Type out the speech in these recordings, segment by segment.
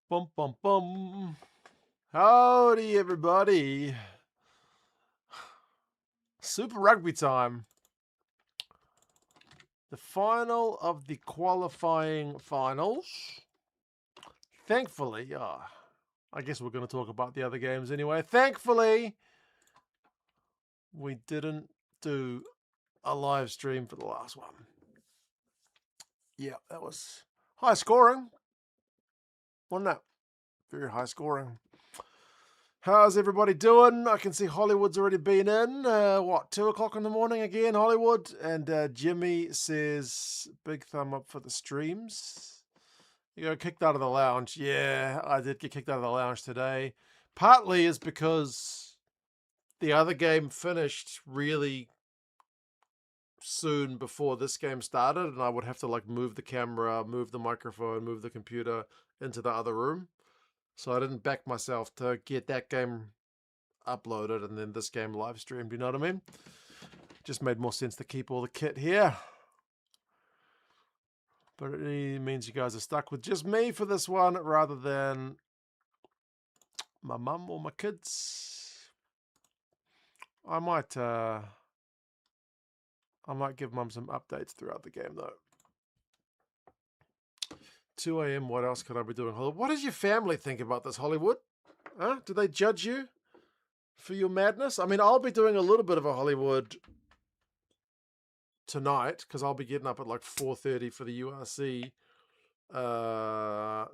Bum, bum, bum. Howdy, everybody. Super Rugby time. The final of the qualifying finals. Thankfully, I guess we're going to talk about the other games anyway. Thankfully, we didn't do a live stream for the last one. Yeah, that was high scoring. Wasn't that? Very high scoring. How's everybody doing? I can see Hollywood's already been in. 2 o'clock in the morning again, Hollywood? And Jimmy says, big thumb up for the streams. You got kicked out of the lounge. Yeah, I did get kicked out of the lounge today. Partly is because the other game finished really soon before this game started, and I would have to move the camera, move the microphone, move the computer into the other room. So I didn't back myself to get that game uploaded and then this game live streamed. You know what I mean? Just made more sense to keep all the kit here. But it means you guys are stuck with just me for this one rather than my mum or my kids. I might give mum some updates throughout the game though. 2 a.m. What else could I be doing? What does your family think about this, Hollywood? Huh? Do they judge you for your madness? I mean, I'll be doing a little bit of a Hollywood tonight because I'll be getting up at 4:30 for the URC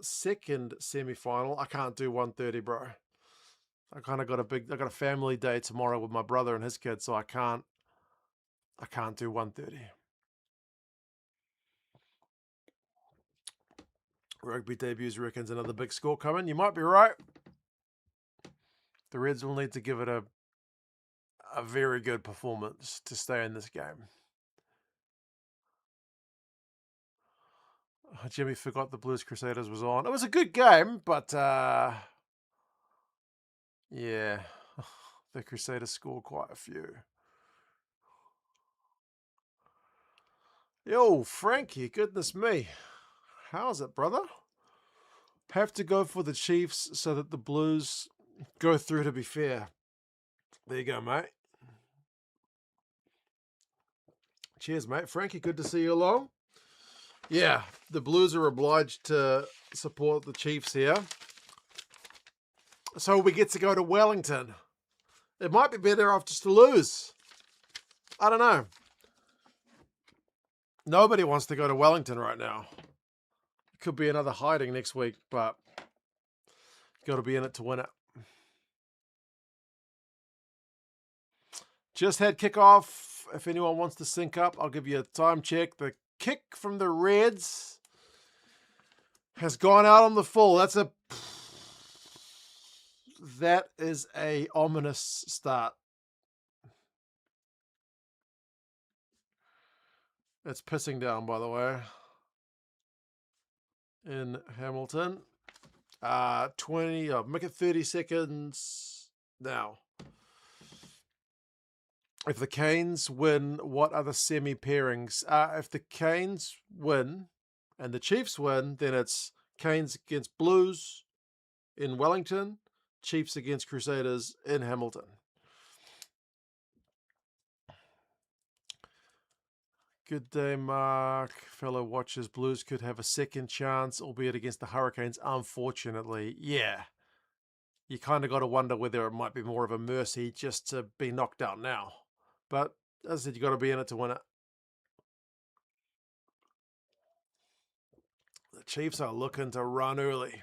second semi-final. I can't do 1:30, bro. I got a family day tomorrow with my brother and his kids, so I can't do 1:30. Rugby debuts reckons another big score coming. You might be right. The Reds will need to give it a very good performance to stay in this game. Jimmy forgot the Blues Crusaders was on. It was a good game, but yeah, the Crusaders scored quite a few. Yo, Frankie, goodness me. How's it, brother? Have to go for the Chiefs so that the Blues go through, to be fair. There you go, mate. Cheers, mate. Frankie, good to see you along. Yeah, the Blues are obliged to support the Chiefs here. So we get to go to Wellington. It might be better off just to lose. I don't know. Nobody wants to go to Wellington right now. It could be another hiding next week, but you got to be in it to win it. Just had kickoff. If anyone wants to sync up, I'll give you a time check. The kick from the Reds has gone out on the full. That is a ominous start. It's pissing down, by the way, in Hamilton. make it 30 seconds now. If the Canes win, what are the semi pairings? If the Canes win and the Chiefs win, then it's Canes against Blues in Wellington, Chiefs against Crusaders in Hamilton. Good day, Mark. Fellow watchers, Blues could have a second chance, albeit against the Hurricanes, unfortunately. Yeah. You kind of got to wonder whether it might be more of a mercy just to be knocked out now. But as I said, you got to be in it to win it. The Chiefs are looking to run early.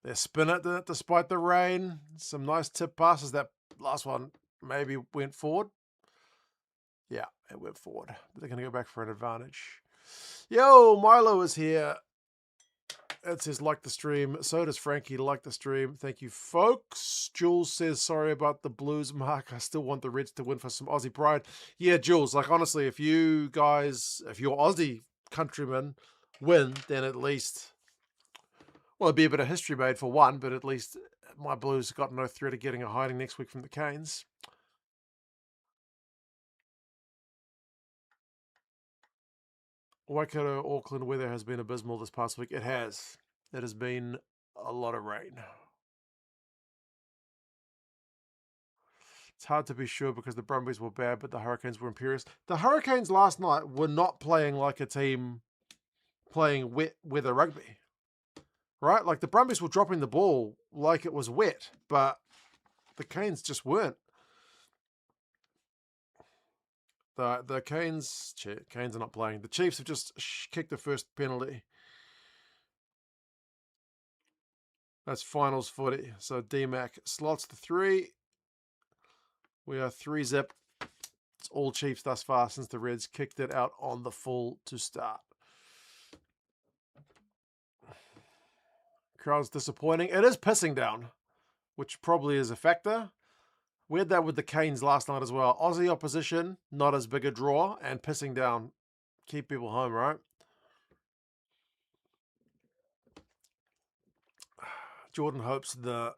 They spin it despite the rain. Some nice tip passes. That last one maybe went forward. Yeah, it went forward. But they're going to go back for an advantage. Yo, Milo is here. It says, like the stream. So does Frankie, like the stream. Thank you, folks. Jules says, sorry about the Blues, Mark. I still want the Reds to win for some Aussie pride. Yeah, Jules, honestly, if your Aussie countrymen win, then at least, well, it'd be a bit of history made for one, but at least my Blues got no threat of getting a hiding next week from the Canes. Waikato, Auckland weather has been abysmal this past week. It has. It has been a lot of rain. It's hard to be sure because the Brumbies were bad, but the Hurricanes were imperious. The Hurricanes last night were not playing like a team playing wet weather rugby, right? Like the Brumbies were dropping the ball like it was wet, but the Canes just weren't. The Canes are not playing. The Chiefs have just kicked the first penalty. That's finals footy. So D-Mac slots the 3. We are 3-zip. It's all Chiefs thus far since the Reds kicked it out on the full to start. Crowd's disappointing. It is pissing down, which probably is a factor. We had that with the Canes last night as well. Aussie opposition, not as big a draw, and pissing down. Keep people home, right? Jordan hopes the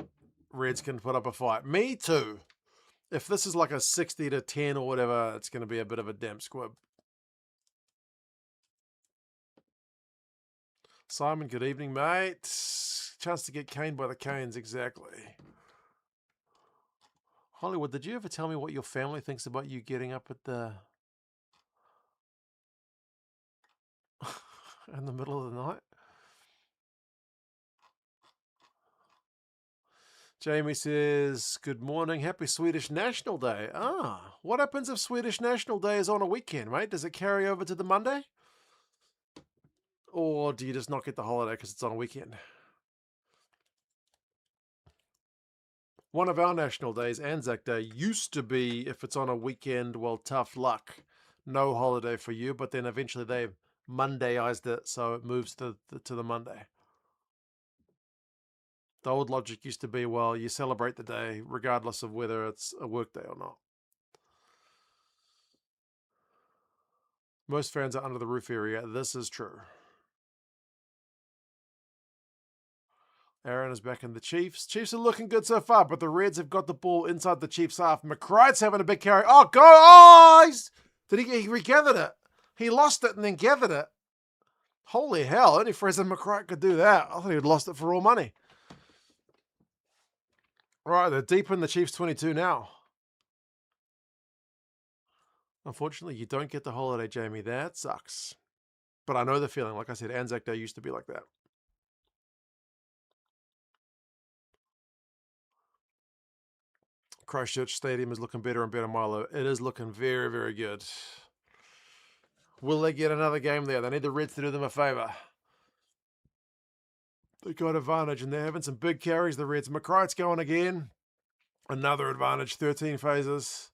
Reds can put up a fight. Me too. If this is like a 60-10 or whatever, it's going to be a bit of a damp squib. Simon, good evening, mate. Chance to get caned by the Canes, exactly. Hollywood, did you ever tell me what your family thinks about you getting up at the... in the middle of the night? Jamie says, good morning, happy Swedish National Day. Ah, what happens if Swedish National Day is on a weekend, mate? Does it carry over to the Monday? Or do you just not get the holiday because it's on a weekend? One of our national days, Anzac Day, used to be, if it's on a weekend, well, tough luck. No holiday for you, but then eventually they Mondayized it, so it moves to the Monday. The old logic used to be, well, you celebrate the day regardless of whether it's a work day or not. Most fans are under the roof area. This is true. Aaron is back in the Chiefs. Chiefs are looking good so far, but the Reds have got the ball inside the Chiefs half. McCrite's having a big carry. Oh, go! Oh, he regathered it. He lost it and then gathered it. Holy hell, only Fraser McCrite could do that. I thought he'd lost it for all money. Right, they're deep in the Chiefs 22 now. Unfortunately, you don't get the holiday, Jamie. That sucks. But I know the feeling. Like I said, Anzac Day used to be like that. Christchurch Stadium is looking better and better, Milo. It is looking very, very good. Will they get another game there? They need the Reds to do them a favour. They got advantage, and they're having some big carries, the Reds. McCrite's going again. Another advantage, 13 phases.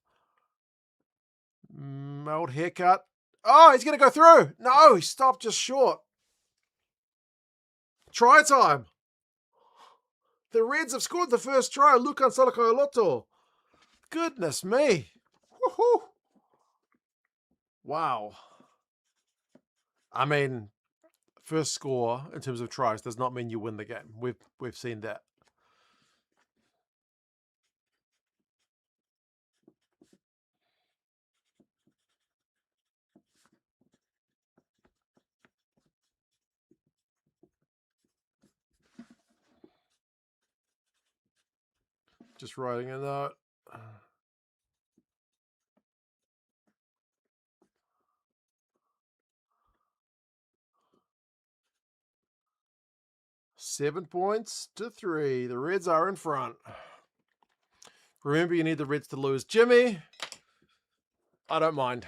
Old haircut. Oh, he's going to go through. No, he stopped just short. Try time. The Reds have scored the first try. Lukan Salakaoloto. Goodness me. Woohoo. Wow. I mean, first score in terms of tries does not mean you win the game. We've seen that. Just writing a note. Seven points to 3. The Reds are in front. Remember, you need the Reds to lose. Jimmy, I don't mind.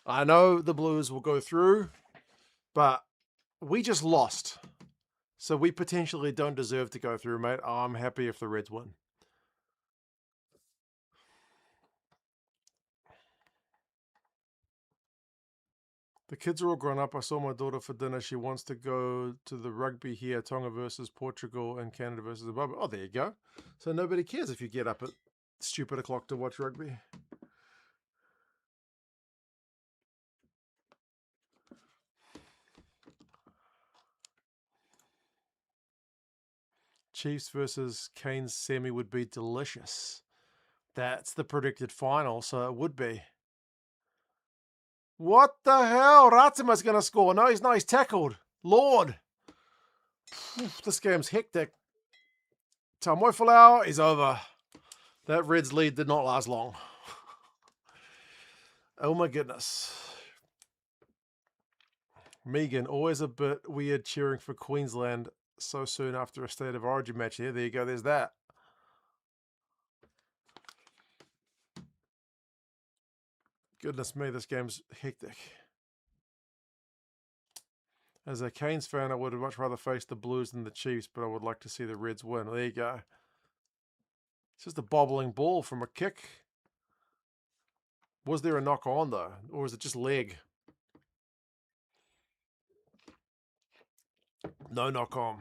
I know the Blues will go through, but we just lost. So we potentially don't deserve to go through, mate. I'm happy if the Reds win. The kids are all grown up. I saw my daughter for dinner. She wants to go to the rugby here, Tonga versus Portugal and Canada versus Zimbabwe. Oh, there you go. So nobody cares if you get up at stupid o'clock to watch rugby. Chiefs versus Canes semi would be delicious. That's the predicted final, so it would be. What the hell? Ratima's going to score. No, he's not. He's tackled. Lord. This game's hectic. Tamoifalau is over. That Reds lead did not last long. Oh my goodness. Megan, always a bit weird cheering for Queensland so soon after a State of Origin match here. There you go, there's that. Goodness me, this game's hectic. As a Canes fan, I would much rather face the Blues than the Chiefs, but I would like to see the Reds win. There you go. It's just a bobbling ball from a kick. Was there a knock on, though? Or is it just leg? No knock on.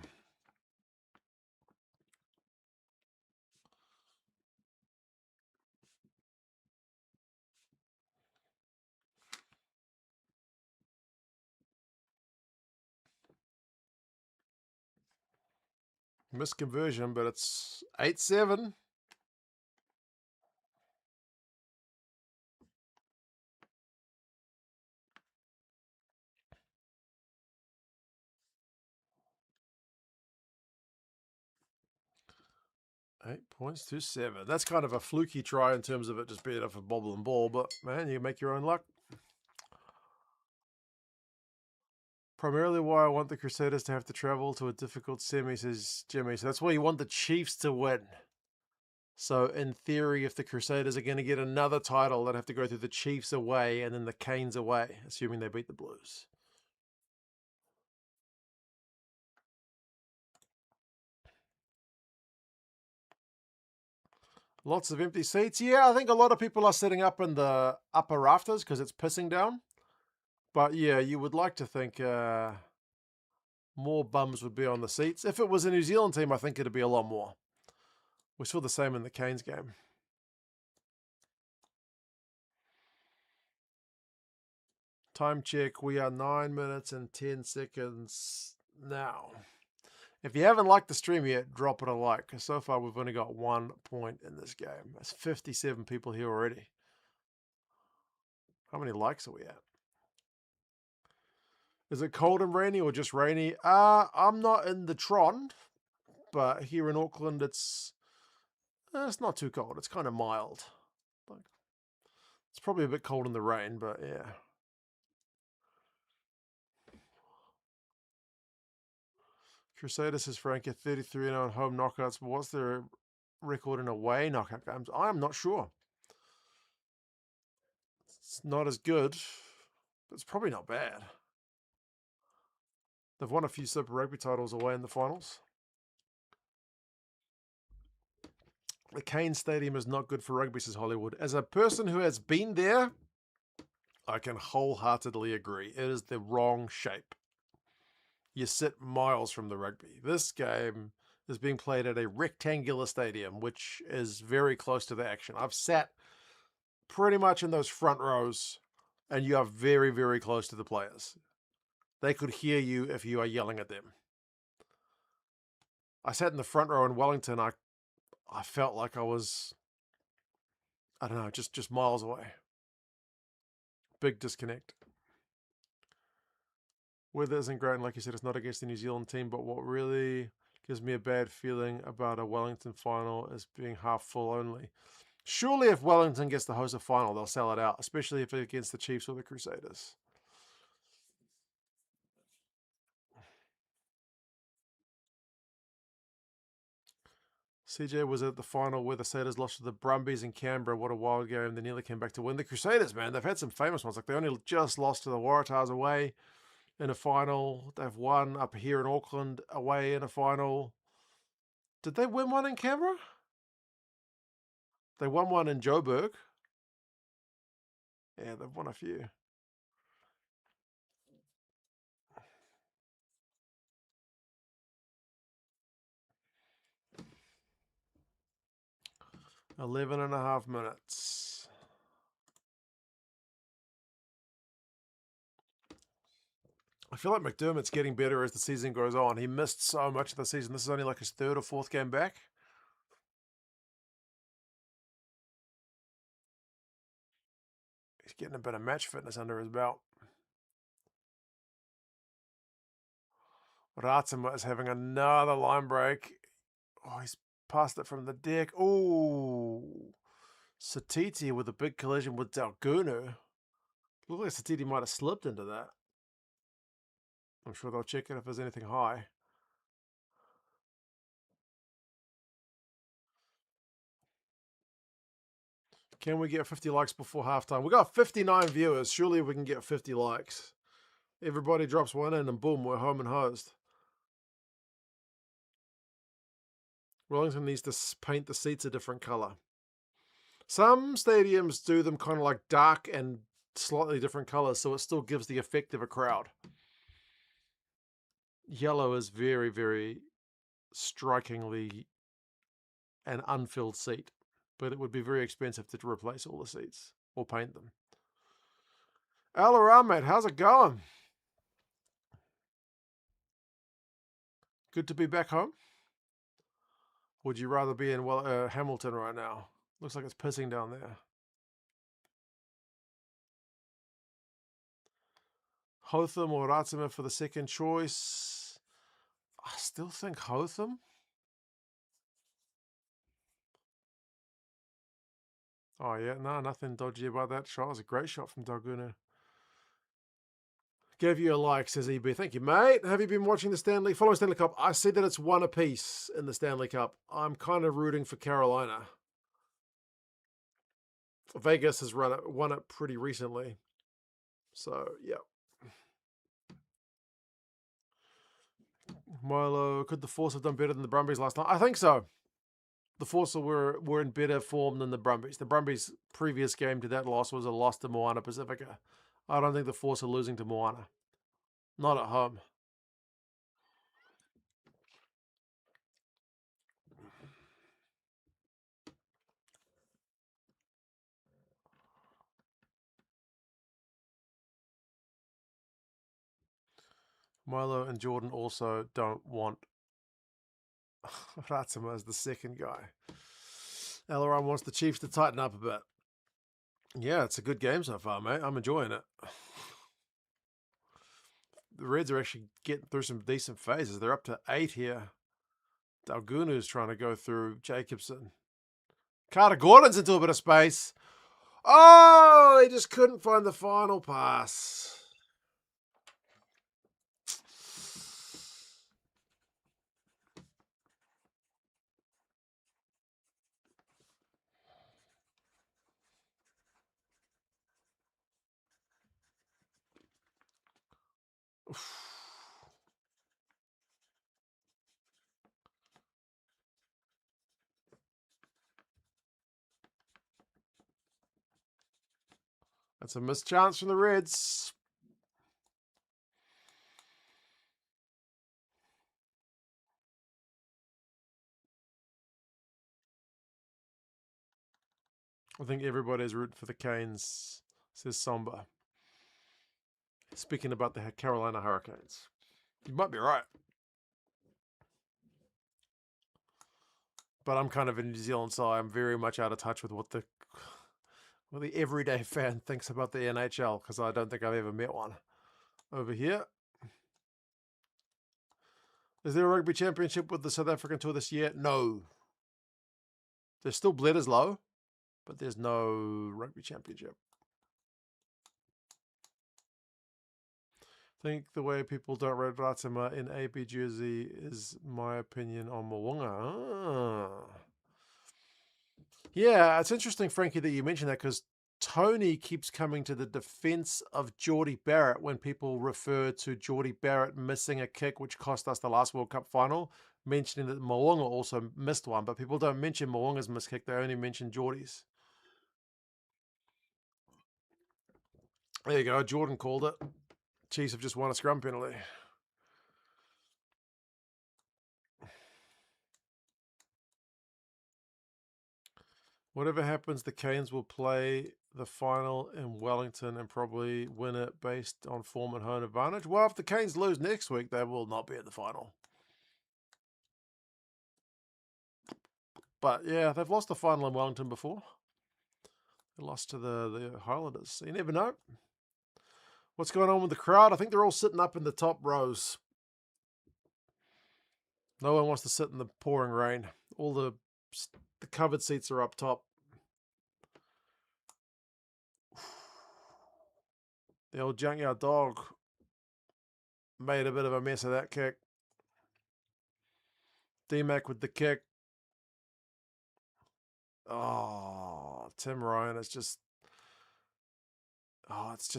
Misconversion, but it's 8-7. Eight points to 7. That's kind of a fluky try in terms of it just being off a bobble and ball, but man, you make your own luck. Primarily why I want the Crusaders to have to travel to a difficult semi, says Jimmy. So that's why you want the Chiefs to win. So in theory, if the Crusaders are going to get another title, they'd have to go through the Chiefs away and then the Canes away, assuming they beat the Blues. Lots of empty seats. Yeah, I think a lot of people are sitting up in the upper rafters because it's pissing down. But yeah, you would like to think more bums would be on the seats. If it was a New Zealand team, I think it'd be a lot more. We saw the same in the Canes game. Time check. We are 9 minutes and 10 seconds now. If you haven't liked the stream yet, drop it a like, because so far we've only got 1 point in this game. There's 57 people here already. How many likes are we at? Is it cold and rainy or just rainy? I'm not in the Tron, but here in Auckland it's not too cold. It's kind of mild. It's probably a bit cold in the rain, but yeah. Crusaders says Frank at 33-0 in home knockouts, but what's their record in away knockout games? I'm not sure. It's not as good, but it's probably not bad. They've won a few Super Rugby titles away in the finals. The Kane Stadium is not good for rugby, says Hollywood. As a person who has been there, I can wholeheartedly agree. It is the wrong shape. You sit miles from the rugby. This game is being played at a rectangular stadium, which is very close to the action. I've sat pretty much in those front rows, and you are very, very close to the players. They could hear you if you are yelling at them. I sat in the front row in Wellington. I felt like I was, I don't know, just miles away. Big disconnect. Weather isn't great, and like you said, it's not against the New Zealand team, but what really gives me a bad feeling about a Wellington final is being half full only. Surely if Wellington gets to host a final, they'll sell it out, especially if it's against the Chiefs or the Crusaders. CJ was at the final where the Crusaders lost to the Brumbies in Canberra. What a wild game. They nearly came back to win. The Crusaders, man, they've had some famous ones. Like they only just lost to the Waratahs away in a final. They've won up here in Auckland away in a final. Did they win one in Canberra? They won one in Joburg. Yeah, they've won a few. Eleven and a half minutes. I feel like McDermott's getting better as the season goes on. He missed so much of the season. This is only like his 3rd or 4th game back. He's getting a bit of match fitness under his belt. Ratsuma is having another line break. Oh, he's passed it from the deck. Oh, Satiti with a big collision with Dalgunu. Looks like Satiti might have slipped into that. I'm sure they'll check it if there's anything high. Can we get 50 likes before halftime? We got 59 viewers. Surely we can get 50 likes. Everybody drops one in and boom, we're home and hosed. Wellington needs to paint the seats a different colour. Some stadiums do them kind of like dark and slightly different colours, so it still gives the effect of a crowd. Yellow is very, very strikingly an unfilled seat, but it would be very expensive to replace all the seats or paint them. Alaram, mate, how's it going? Good to be back home. Would you rather be in Hamilton right now? Looks like it's pissing down there. Hotham or Ratsuma for the second choice. I still think Hotham. Oh, yeah, no, nothing dodgy about that shot. It was a great shot from Dalgunu. Gave you a like, says EB. Thank you, mate. Have you been watching the following Stanley Cup? I see that it's one apiece in the Stanley Cup. I'm kind of rooting for Carolina. Vegas has won it pretty recently. So, yeah. Milo, could the Force have done better than the Brumbies last night? I think so. The Force were in better form than the Brumbies. The Brumbies' previous game to that loss was a loss to Moana Pacifica. I don't think the Force are losing to Moana. Not at home. Milo and Jordan also don't want Ratsuma as the second guy. Alaram wants the Chiefs to tighten up a bit. Yeah, it's a good game so far, mate. I'm enjoying it. The Reds are actually getting through some decent phases. They're up to 8 here. Dalgunu's trying to go through Jacobson. Carter Gordon's into a bit of space. Oh, he just couldn't find the final pass. That's a missed chance from the Reds. I think everybody's rooting for the Canes, says Somba. Speaking about the Carolina Hurricanes. You might be right. But I'm kind of in New Zealand, so I'm very much out of touch with what the everyday fan thinks about the NHL, because I don't think I've ever met one. Over here. Is there a rugby championship with the South African tour this year? No. There's still Bledisloe, but there's no rugby championship. I think the way people don't rate Ratsuma in AB jersey is my opinion on Mo'unga. Yeah, it's interesting, Frankie, that you mentioned that, because Tony keeps coming to the defense of Geordie Barrett when people refer to Geordie Barrett missing a kick, which cost us the last World Cup final, mentioning that Mo'unga also missed one, but people don't mention Mo'unga's missed kick, they only mention Geordie's. There you go, Jordan called it. Chiefs have just won a scrum penalty. Whatever happens, the Canes will play the final in Wellington and probably win it based on form and home advantage. Well, if the Canes lose next week, they will not be at the final. But yeah, they've lost the final in Wellington before. They lost to the Highlanders. So you never know. What's going on with the crowd? I think they're all sitting up in the top rows. No one wants to sit in the pouring rain. All the covered seats are up top. The old junkyard dog made a bit of a mess of that kick. D-Mac with the kick. Oh, Tim Ryan, it's just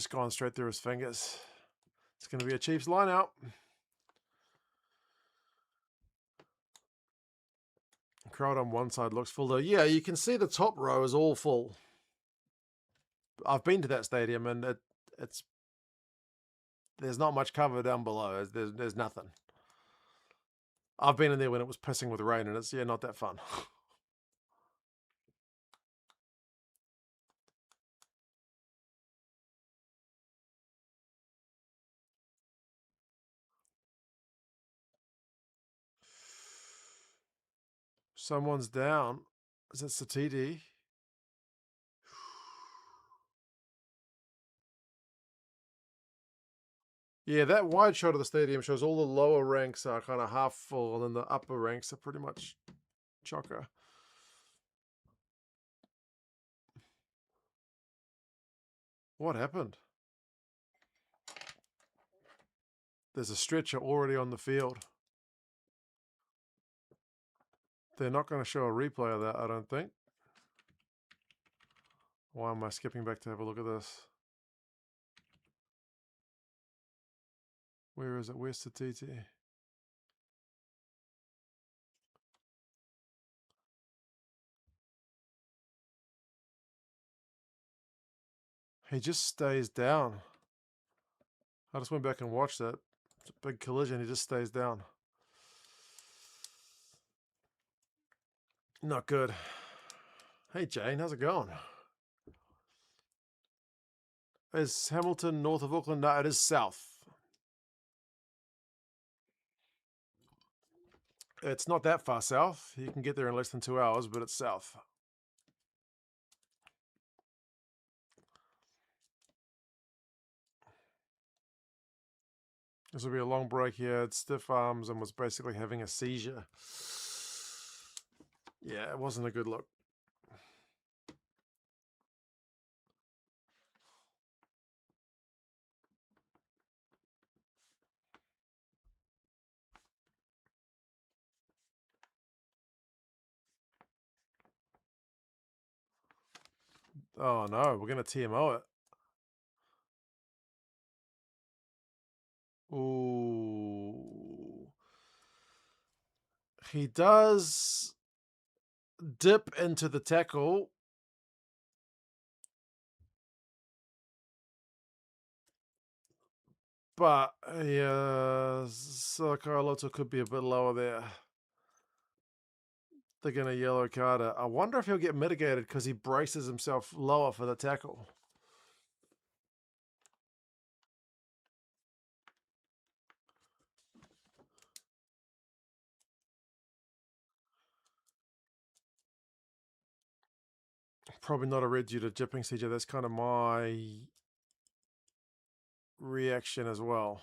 gone straight through his fingers. It's going to be a Chiefs line out. Crowd on one side looks full though. Yeah, you can see the top row is all full. I've been to that stadium and it's there's not much cover down below. There's nothing. I've been in there when it was pissing with rain and it's not that fun. Someone's down. Is it Satiti? Yeah, that wide shot of the stadium shows all the lower ranks are kind of half full, and then the upper ranks are pretty much chocker. What happened? There's a stretcher already on the field. They're not going to show a replay of that, I don't think. Why am I skipping back to have a look at this? Where is it? Where's Satiti? He just stays down. I just went back and watched that. It's a big collision. He just stays down. Not good. Hey, Jane, how's it going? Is Hamilton north of Auckland? No, it is south. It's not that far south. You can get there in less than 2 hours, but it's south. This will be a long break here. He had stiff arms and was basically having a seizure. Yeah, it wasn't a good look. Oh no, we're going to TMO it. Ooh. He does dip into the tackle. But yeah, Carlotto could be a bit lower there. They're going to yellow card it. I wonder if he'll get mitigated because he braces himself lower for the tackle. Probably not a red due to jipping, CJ. That's kind of my reaction as well.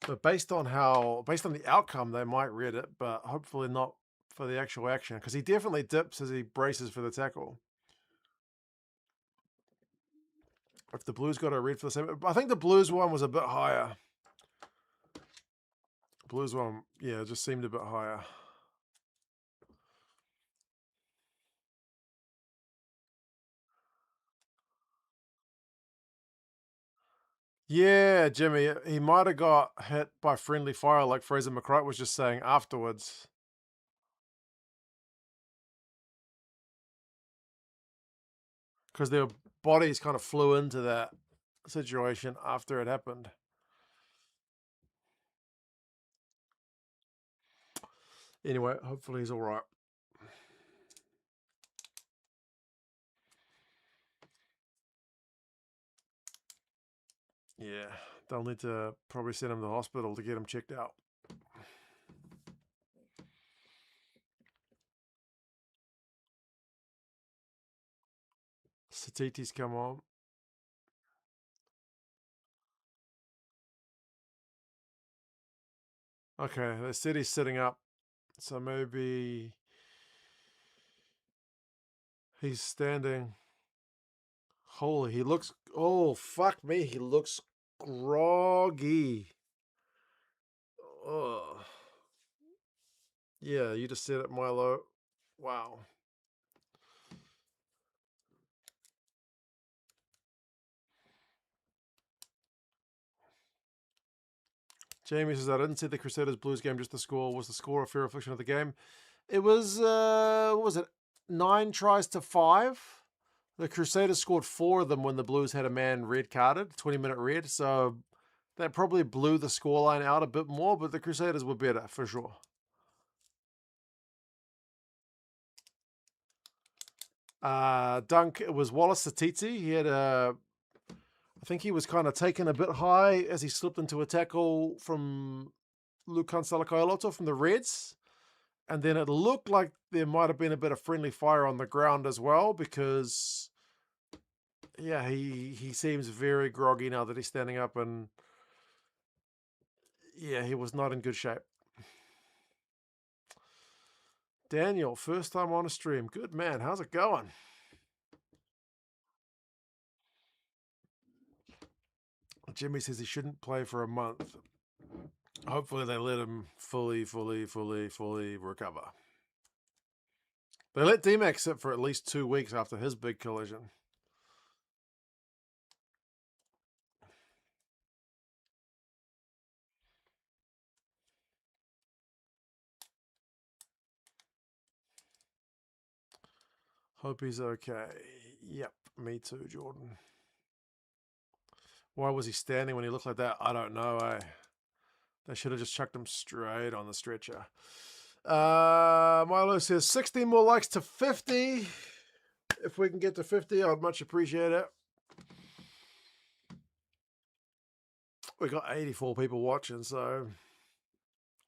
But based on the outcome, they might red it, but hopefully not for the actual action because he definitely dips as he braces for the tackle. If the Blues got a red for the same, I think the Blues one was a bit higher. Blues one, yeah, just seemed a bit higher. Yeah, Jimmy, he might have got hit by friendly fire like Fraser McCright was just saying afterwards. Because their bodies kind of flew into that situation after it happened. Anyway, hopefully he's all right. Yeah, they'll need to probably send him to the hospital to get him checked out. Satiti's come on. Okay, they said he's sitting up. So maybe he's standing. Holy, he looks... Oh, fuck me. He looks groggy. Oh. Yeah, you just said it, Milo. Wow. Jamie says, I didn't see the Crusaders Blues game, just the score. Was the score a fair reflection of the game? It was, what was it? 9 tries to 5. The Crusaders scored 4 of them when the Blues had a man red carded, 20-minute red. So that probably blew the scoreline out a bit more, but the Crusaders were better for sure. Dunk, it was Wallace Satiti. He had I think he was kind of taken a bit high as he slipped into a tackle from Lukan Salakaoloto from the Reds. And then it looked like there might have been a bit of friendly fire on the ground as well, because yeah, he seems very groggy now that he's standing up, and yeah, he was not in good shape. Daniel, first time on a stream. Good man. How's it going? Jimmy says he shouldn't play for a month. Hopefully they let him fully recover. They let D-Mac sit for at least 2 weeks after his big collision. Hope he's okay. Yep, me too, Jordan. Why was he standing when he looked like that? I don't know, eh? They should have just chucked him straight on the stretcher. Milo says 16 more likes to 50. If we can get to 50, I'd much appreciate it. We got 84 people watching, so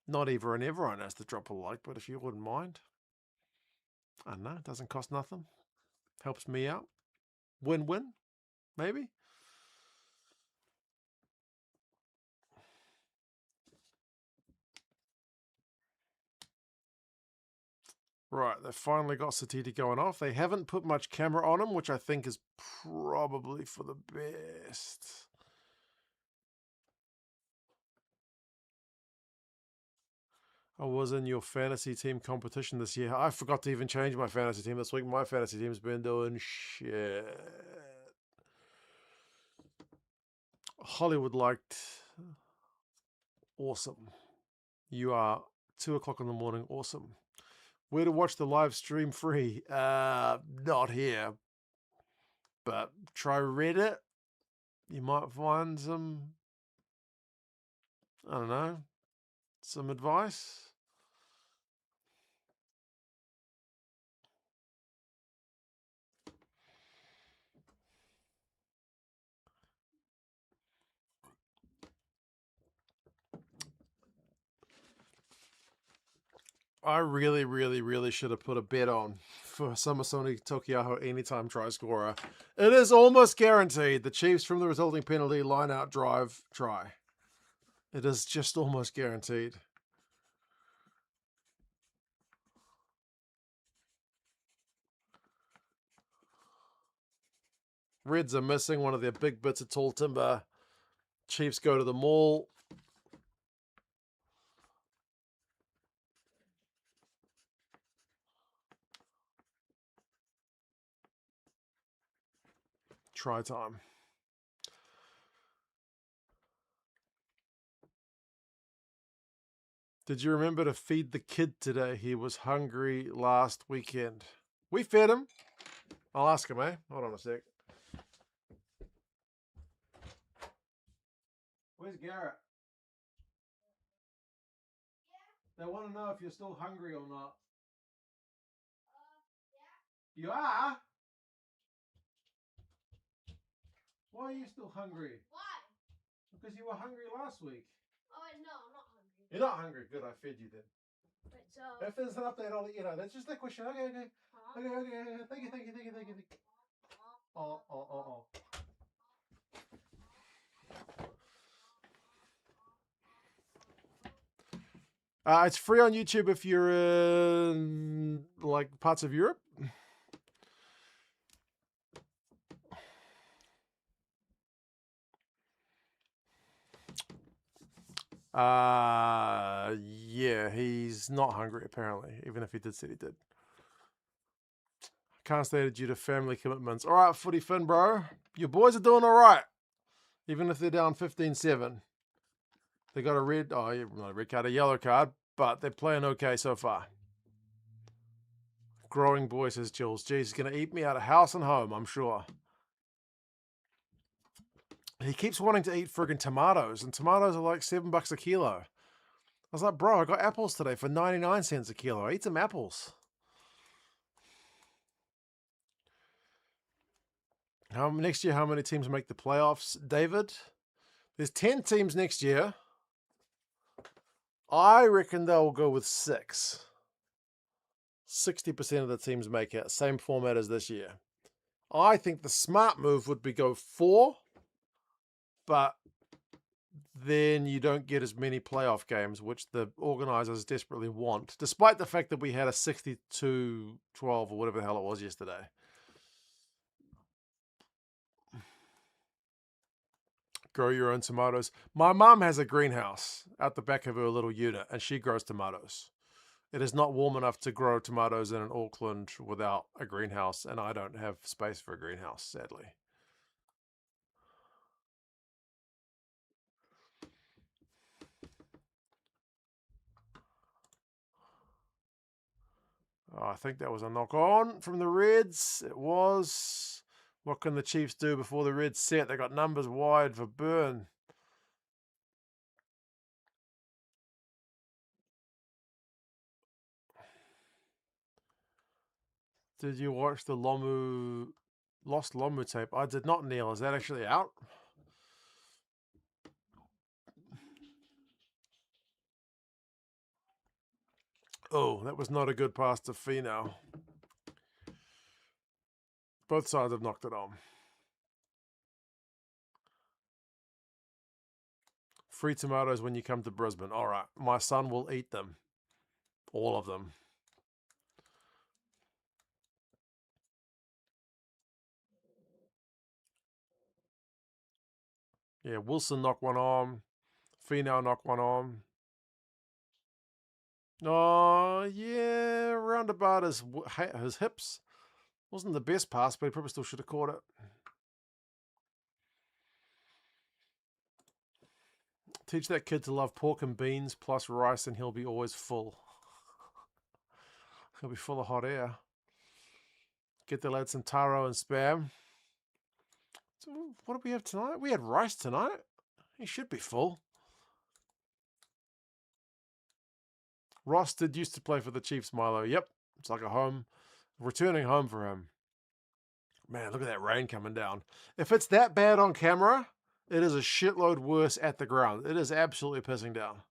not even everyone has to drop a like, but if you wouldn't mind, I don't know, it doesn't cost nothing. Helps me out. Win-win, maybe. Right, they finally got Satiti going off. They haven't put much camera on him, which I think is probably for the best. I was in your fantasy team competition this year. I forgot to even change my fantasy team this week. My fantasy team's been doing shit. Hollywood liked. Awesome. You are 2 o'clock in the morning. Awesome. Where to watch the live stream free? Not here. But try Reddit. You might find some, I don't know, some advice. I really should have put a bet on for Samasoni Tokiaho anytime try scorer. It is almost guaranteed the Chiefs from the resulting penalty line out drive try. It is just almost guaranteed. Reds are missing one of their big bits of tall timber. Chiefs go to the mall. Try time. Did you remember to feed the kid today? He was hungry last weekend. We fed him. I'll ask him, eh? Hold on a sec. Where's Garrett? They want to know if you're still hungry or not. You are? Why are you still hungry? Why? Because you were hungry last week. Oh, no, I'm not hungry. You're not hungry. Good, I fed you then. Wait, so... If there's an update, I'll let you know. That's just a question. Okay. Huh? Okay. Thank you. Oh. It's free on YouTube if you're in like parts of Europe. Yeah, he's not hungry apparently, even if he did say he did. Can't stay due to family commitments. All right, footy fin, bro. Your boys are doing all right, even if they're down 15-7. They got a red, not a red card, a yellow card, but they're playing okay so far. Growing boy, says Jules. Geez, he's going to eat me out of house and home, I'm sure. He keeps wanting to eat friggin' tomatoes, and tomatoes are like $7 a kilo. I was like, bro, I got apples today for 99 cents a kilo. Eat some apples. Next year, how many teams make the playoffs, David? There's 10 teams next year. I reckon they'll go with 6. 60% of the teams make it. Same format as this year. I think the smart move would be go 4, but then you don't get as many playoff games, which the organisers desperately want, despite the fact that we had a 62-12 or whatever the hell it was yesterday. Grow your own tomatoes. My mum has a greenhouse out the back of her little unit, and she grows tomatoes. It is not warm enough to grow tomatoes in Auckland without a greenhouse, and I don't have space for a greenhouse, sadly. Oh, I think that was a knock on from the Reds. It was. What can the Chiefs do before the Reds set? They got numbers wide for Burn. Did you watch the Lost Lomu tape? I did not, Neil. Is that actually out? Oh, that was not a good pass to Finau. Both sides have knocked it on. Free tomatoes when you come to Brisbane. All right, my son will eat them. All of them. Yeah, Wilson knocked one on. Finau knocked one on. Oh, yeah, roundabout his hips. Wasn't the best pass, but he probably still should have caught it. Teach that kid to love pork and beans plus rice, and he'll be always full. He'll be full of hot air. Get the lad some taro and spam. So what did we have tonight? We had rice tonight. He should be full. Ross did used to play for the Chiefs, Milo. Yep, it's like a home, returning home for him. Man, look at that rain coming down. If it's that bad on camera, it is a shitload worse at the ground. It is absolutely pissing down.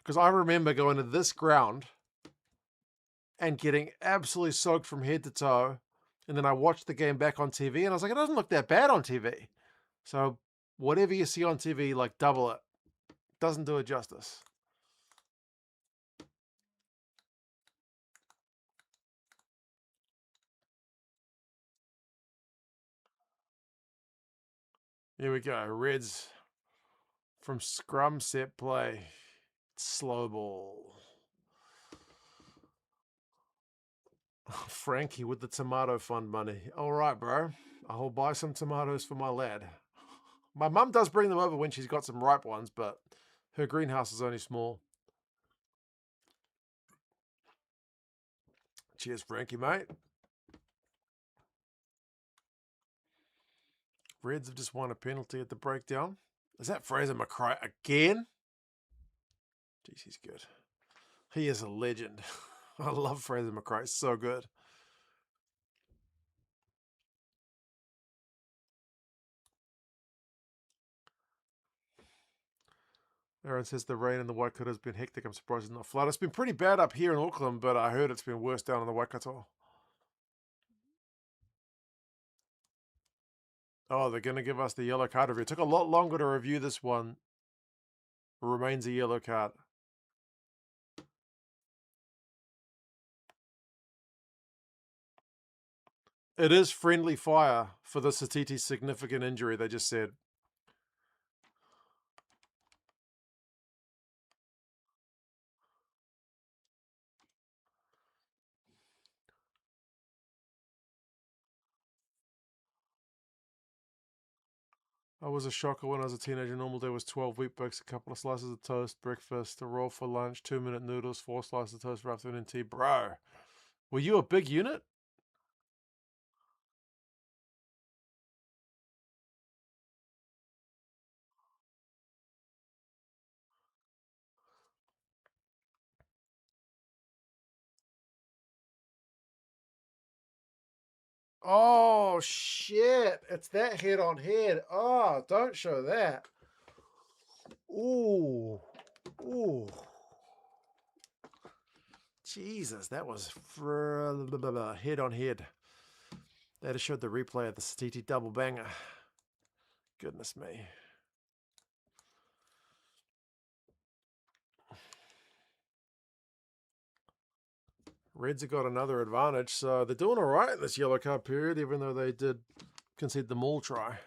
Because I remember going to this ground and getting absolutely soaked from head to toe. And then I watched the game back on TV and I was like, it doesn't look that bad on TV. So whatever you see on TV, like double it. Doesn't do it justice. Here we go. Reds from scrum set play. Slow ball. Frankie with the tomato fund money. All right, bro. I'll buy some tomatoes for my lad. My mum does bring them over when she's got some ripe ones, but her greenhouse is only small. Cheers, Frankie, mate. Reds have just won a penalty at the breakdown. Is that Fraser McRae again? Jeez, he's good. He is a legend. I love Fraser McRae. He's so good. Aaron says the rain in the Waikato has been hectic. I'm surprised it's not flood. It's been pretty bad up here in Auckland, but I heard it's been worse down in the Waikato. Oh, they're going to give us the yellow card review. It took a lot longer to review this one. Remains a yellow card. It is friendly fire for the Satiti's significant injury, they just said. I was a shocker when I was a teenager. Normal day was 12 wheat bix, a couple of slices of toast, breakfast, a roll for lunch, 2-minute noodles, 4 slices of toast for afternoon tea. Bro, were you a big unit? Oh, shit. It's that head on head. Oh, don't show that. Ooh. Ooh. Jesus, that was head on head. They just showed the replay of the Satiti double banger. Goodness me. Reds have got another advantage, so they're doing all right in this yellow card period, even though they did concede the maul try.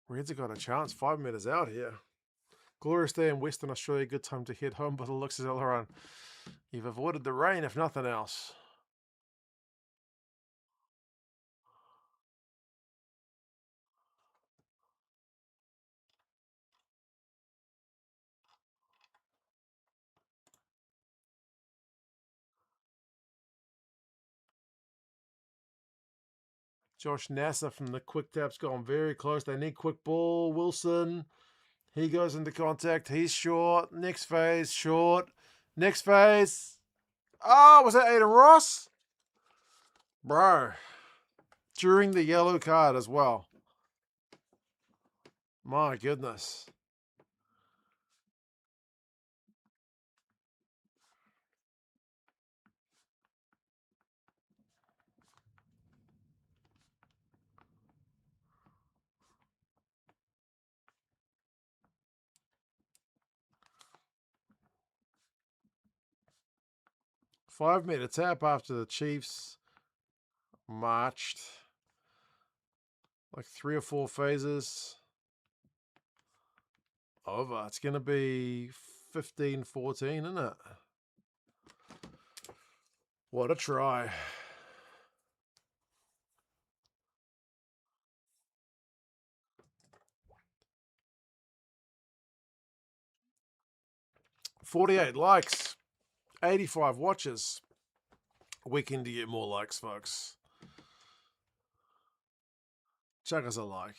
Reds have got a chance 5 metres out here. Glorious day in Western Australia, good time to head home, but it looks as Aileron. You've avoided the rain, if nothing else. Josh Nasser from the quick tap's gone very close. They need quick ball. Wilson, he goes into contact. He's short. Next phase, short. Next phase. Oh, was that Aiden Ross? Bro. During the yellow card as well. My goodness. Five-meter tap after the Chiefs marched like 3 or 4 phases. Over. It's going to be 15-14, isn't it? What a try. $48 likes. 85 watches. We can get more likes, folks. Chuck us a like.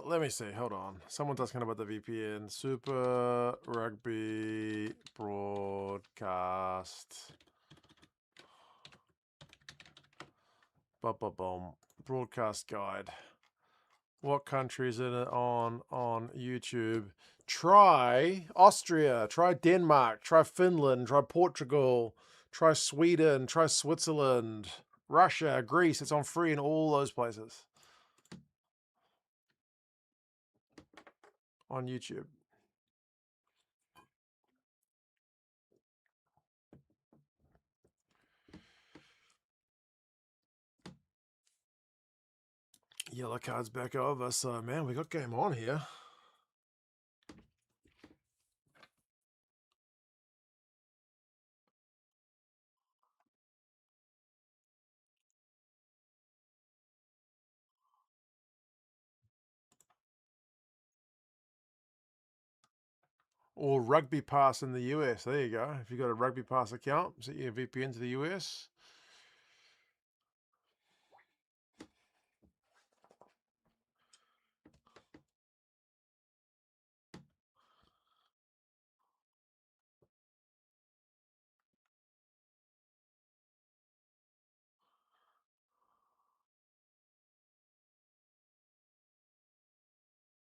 Let me see. Hold on. Someone's asking about the VPN. Super Rugby broadcast. Boom. Broadcast guide. What country is it on YouTube? Try Austria. Try Denmark. Try Finland. Try Portugal. Try Sweden. Try Switzerland. Russia. Greece. It's on free in all those places. On YouTube. Yellow card's back over, so man, we got game on here. Or Rugby Pass in the US. There you go. If you've got a Rugby Pass account, set your VPN to the US.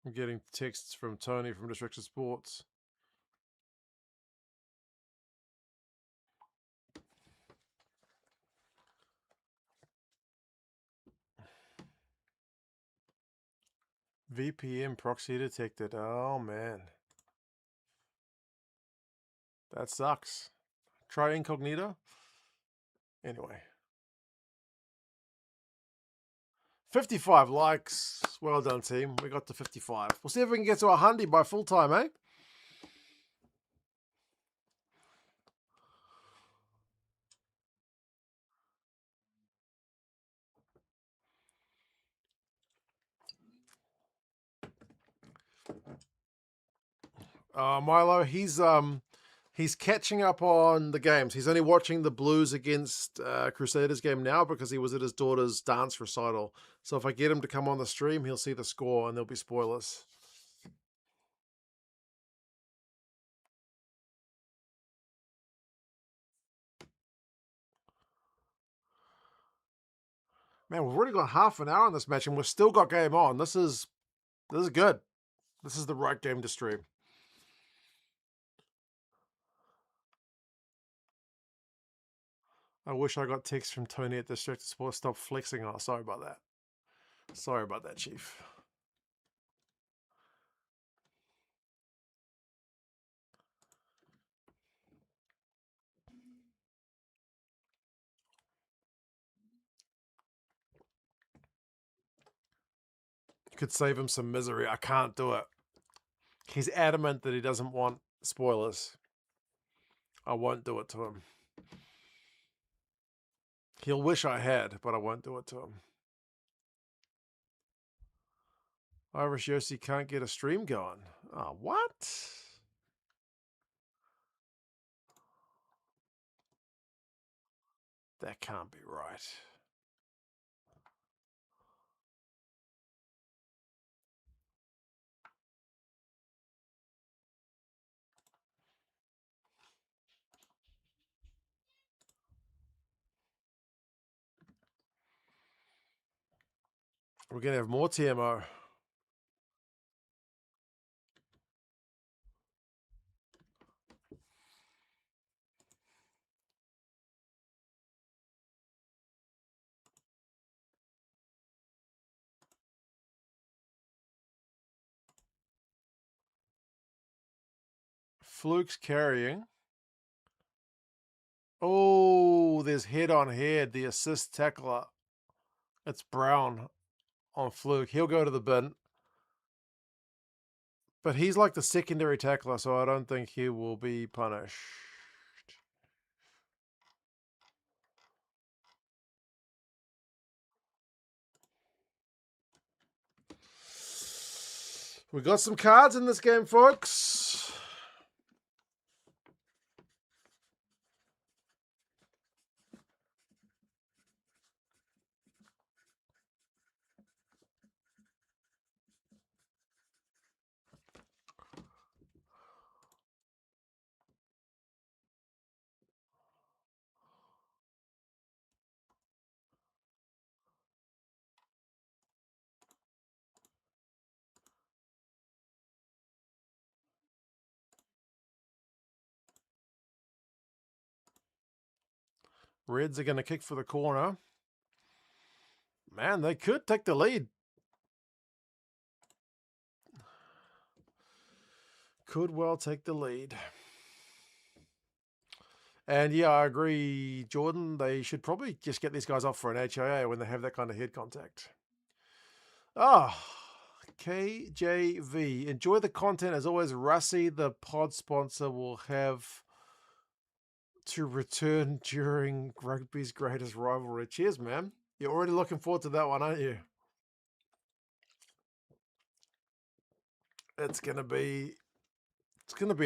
I'm getting texts from Tony from District Sports. VPN proxy detected. Oh, man. That sucks. Try incognito. Anyway. 55 likes. Well done, team. We got to 55. We'll see if we can get to 100 by full time, eh? Milo, he's catching up on the games. He's only watching the Blues against Crusaders game now because he was at his daughter's dance recital. So if I get him to come on the stream, he'll see the score and there'll be spoilers. Man, we've already got half an hour on this match and we've still got game on. This is good. This is the right game to stream. I wish I got text from Tony at District Sports. Stop flexing. Oh, sorry about that. Sorry about that, Chief. Could save him some misery. I can't do it. He's adamant that he doesn't want spoilers. I won't do it to him. He'll wish I had, but I won't do it to him. Irish Yossi can't get a stream going. Oh, what? That can't be right. We're going to have more TMO. Fluke's carrying. Oh, there's head on head. The assist tackler. It's Brown on Fluke. He'll go to the bin. But he's like the secondary tackler, so I don't think he will be punished. We got some cards in this game, folks. Reds are going to kick for the corner. Man, they could take the lead. Could well take the lead. And yeah, I agree, Jordan. They should probably just get these guys off for an HIA when they have that kind of head contact. Ah, KJV. Enjoy the content. As always, Russie, the pod sponsor, will have to return during rugby's greatest rivalry. Cheers, man. You're already looking forward to that one, aren't you? It's gonna be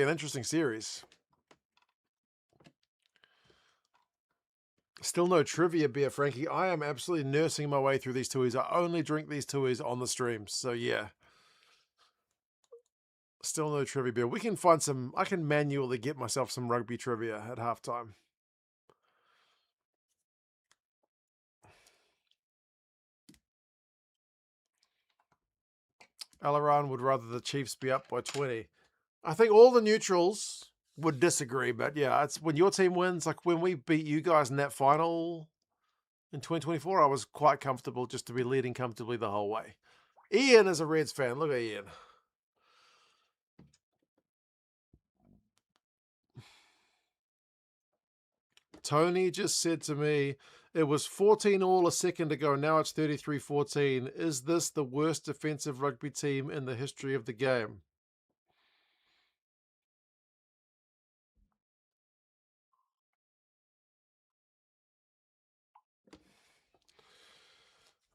an interesting series. Still no trivia beer, Frankie. I am absolutely nursing my way through these tuis. I only drink these tuis on the stream. So yeah. Still no trivia beer. We can find some. I can manually get myself some rugby trivia at halftime. Alaran would rather the Chiefs be up by 20. I think all the neutrals would disagree, but yeah, it's when your team wins, like when we beat you guys in that final in 2024, I was quite comfortable just to be leading comfortably the whole way. Ian is a Reds fan. Look at Ian. Tony just said to me, it was 14 all a second ago. Now it's 33-14. Is this the worst defensive rugby team in the history of the game?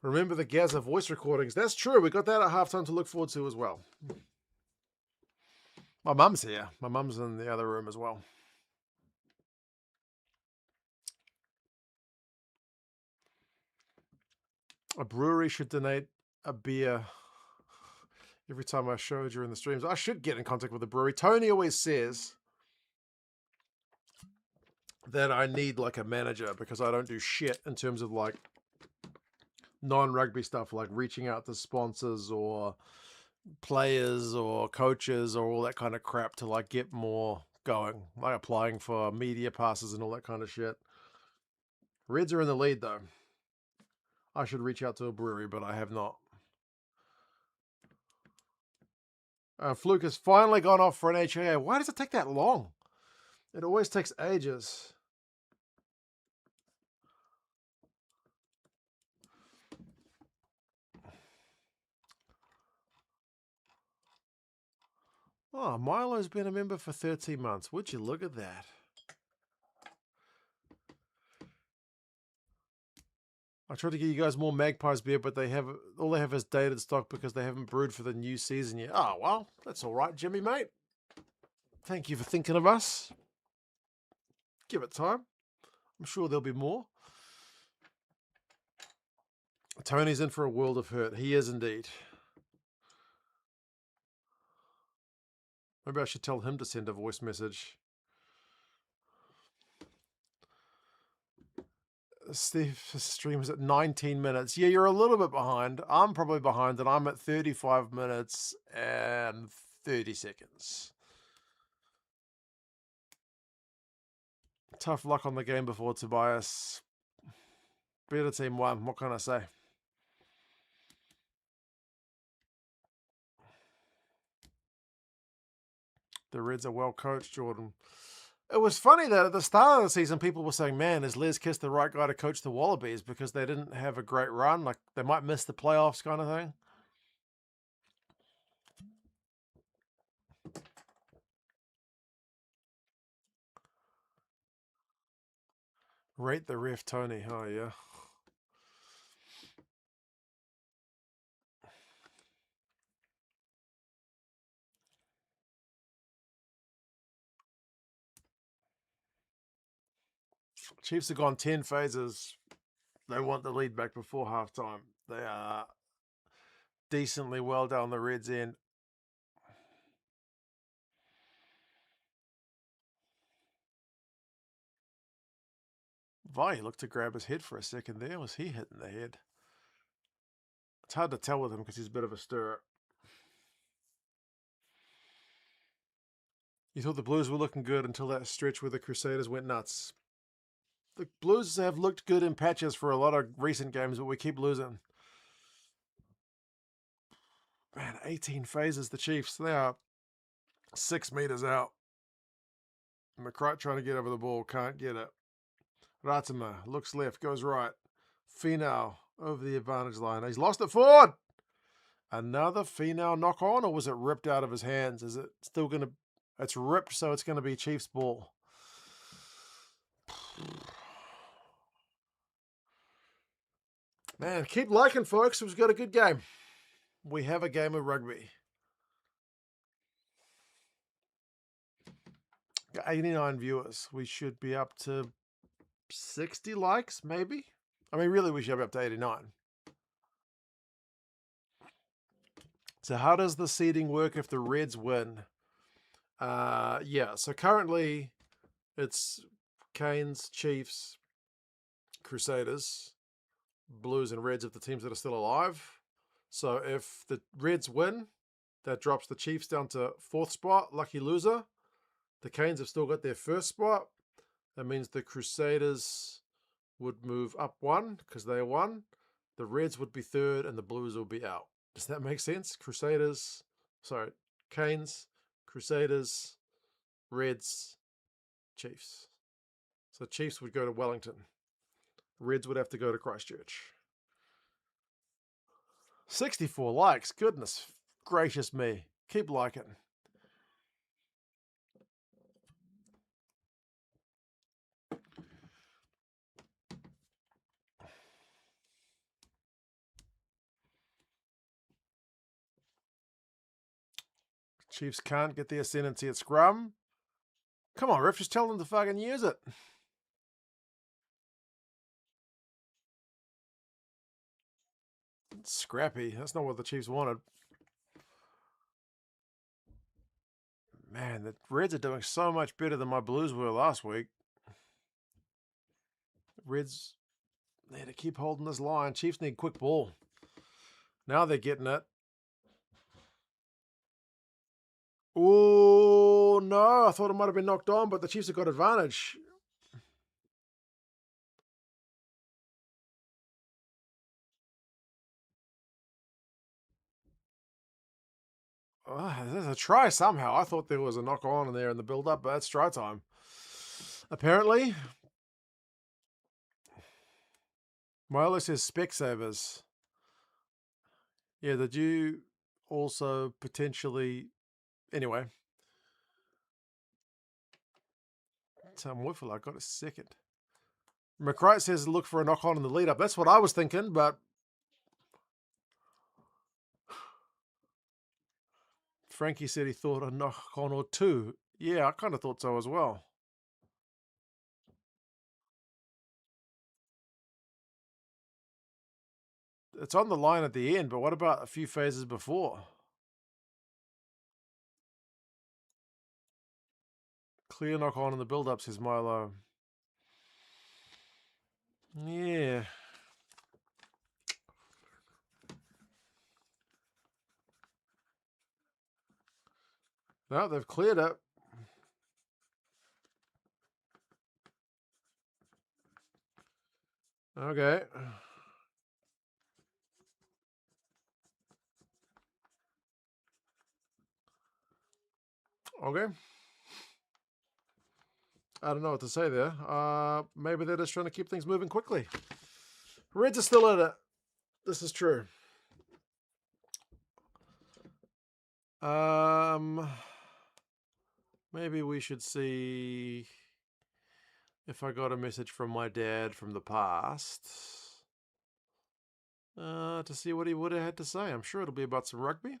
Remember the Gaza voice recordings. That's true. We got that at halftime to look forward to as well. My mum's here. My mum's in the other room as well. A brewery should donate a beer every time I show during the streams. I should get in contact with the brewery. Tony always says that I need like a manager because I don't do shit in terms of like non-rugby stuff, like reaching out to sponsors or players or coaches or all that kind of crap to like get more going, like applying for media passes and all that kind of shit. Reds are in the lead though. I should reach out to a brewery, but I have not. Fluke has finally gone off for an HIA. Why does it take that long? It always takes ages. Oh, Milo's been a member for 13 months. Would you look at that? I tried to get you guys more Magpies beer, but all they have is dated stock because they haven't brewed for the new season yet. Oh, well, that's all right, Jimmy, mate. Thank you for thinking of us. Give it time. I'm sure there'll be more. Tony's in for a world of hurt. He is indeed. Maybe I should tell him to send a voice message. Steve's stream is at 19 minutes. Yeah, you're a little bit behind. I'm probably behind, and I'm at 35 minutes and 30 seconds. Tough luck on the game before, Tobias. Better team won. What can I say? The Reds are well coached, Jordan. It was funny that at the start of the season, people were saying, man, is Les Kiss the right guy to coach the Wallabies because they didn't have a great run? Like, they might miss the playoffs kind of thing. Rate the ref, Tony. Oh, yeah. Chiefs have gone 10 phases. They want the lead back before halftime. They are decently well down the Reds' end. Vi looked to grab his head for a second there. Was he hitting the head? It's hard to tell with him because he's a bit of a stirrer. You thought the Blues were looking good until that stretch where the Crusaders went nuts. The Blues have looked good in patches for a lot of recent games, but we keep losing. Man, 18 phases, the Chiefs. They are 6 meters out. McCright trying to get over the ball, can't get it. Ratama looks left, goes right. Finau over the advantage line. He's lost it forward. Another Finau knock on, or was it ripped out of his hands? Is it still going to... It's ripped, so it's going to be Chiefs ball. Man, keep liking, folks. We've got a good game. We have a game of rugby. Got 89 viewers. We should be up to 60 likes, maybe? I mean, really, we should be up to 89. So how does the seeding work if the Reds win? Yeah, so currently it's Canes, Chiefs, Crusaders, Blues and Reds of the teams that are still alive. So if the Reds win, that drops the Chiefs down to 4th spot, lucky loser. The Canes have still got their 1st spot. That means the Crusaders would move up 1 because they won. The Reds would be 3rd and the Blues will be out. Does that make sense? Canes, Crusaders, Reds, Chiefs. So Chiefs would go to Wellington. Reds would have to go to Christchurch. 64 likes. Goodness gracious me. Keep liking. Chiefs can't get the ascendancy at scrum. Come on, ref, just tell them to fucking use it. It's scrappy. That's not what the Chiefs wanted. Man, the Reds are doing so much better than my Blues were last week. Reds need to keep holding this line. Chiefs need quick ball. Now they're getting it. Oh, no. I thought it might have been knocked on, but the Chiefs have got advantage. There's a try somehow. I thought there was a knock on in there in the build-up, but that's try time. Apparently. Milo says Specsavers. Yeah, did you also potentially... Anyway. Tom Whiffle, I got a second. McCright says look for a knock-on in the lead-up. That's what I was thinking, but... Frankie said he thought a knock-on or two. Yeah, I kind of thought so as well. It's on the line at the end, but what about a few phases before? Clear knock-on in the build-up, says Milo. Yeah. No, they've cleared it. Okay. Okay. I don't know what to say there. Maybe they're just trying to keep things moving quickly. Reds are still in it. This is true. Maybe we should see if I got a message from my dad from the past. To see what he would have had to say. I'm sure it'll be about some rugby.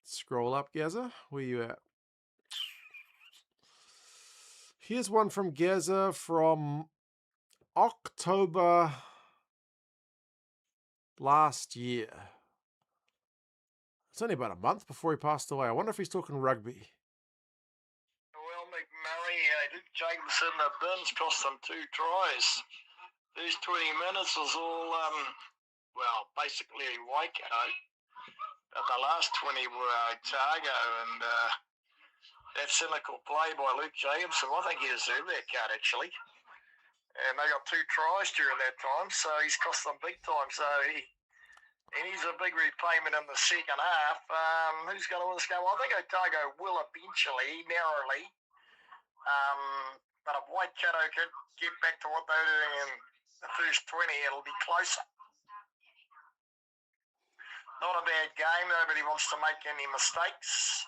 Scroll up, Gaza. Where you at? Here's one from Gaza from October last year. It's only about a month before he passed away. I wonder if he's talking rugby. Well, McMurray, Luke Jacobson, the bins cost them 2 tries. First 20 minutes was all, basically Waikato. But the last 20 were Otago, and that cynical play by Luke Jacobson, I think he deserved that card, actually. And they got 2 tries during that time, so he's cost them big time. So he needs a big repayment in the second half. Who's going to win this game? Well, I think Otago will eventually, narrowly. But if Waikato can get back to what they were doing in the first 20, it'll be closer. Not a bad game. Nobody wants to make any mistakes.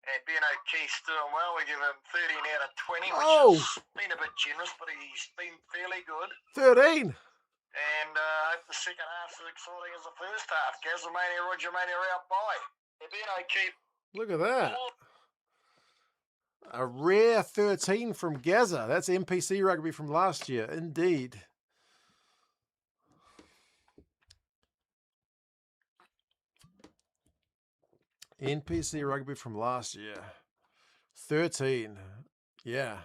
And Ben O'Keefe's doing well. We give him 13 out of 20, which has been a bit generous, but he's been fairly good. 13. And I hope the second half's as exciting as the first half. Gazamania, Roger Mania out by. Ben O'Keefe. Look at that. A rare 13 from Gaza. That's NPC rugby from last year. Indeed. NPC rugby from last year. 13. Yeah.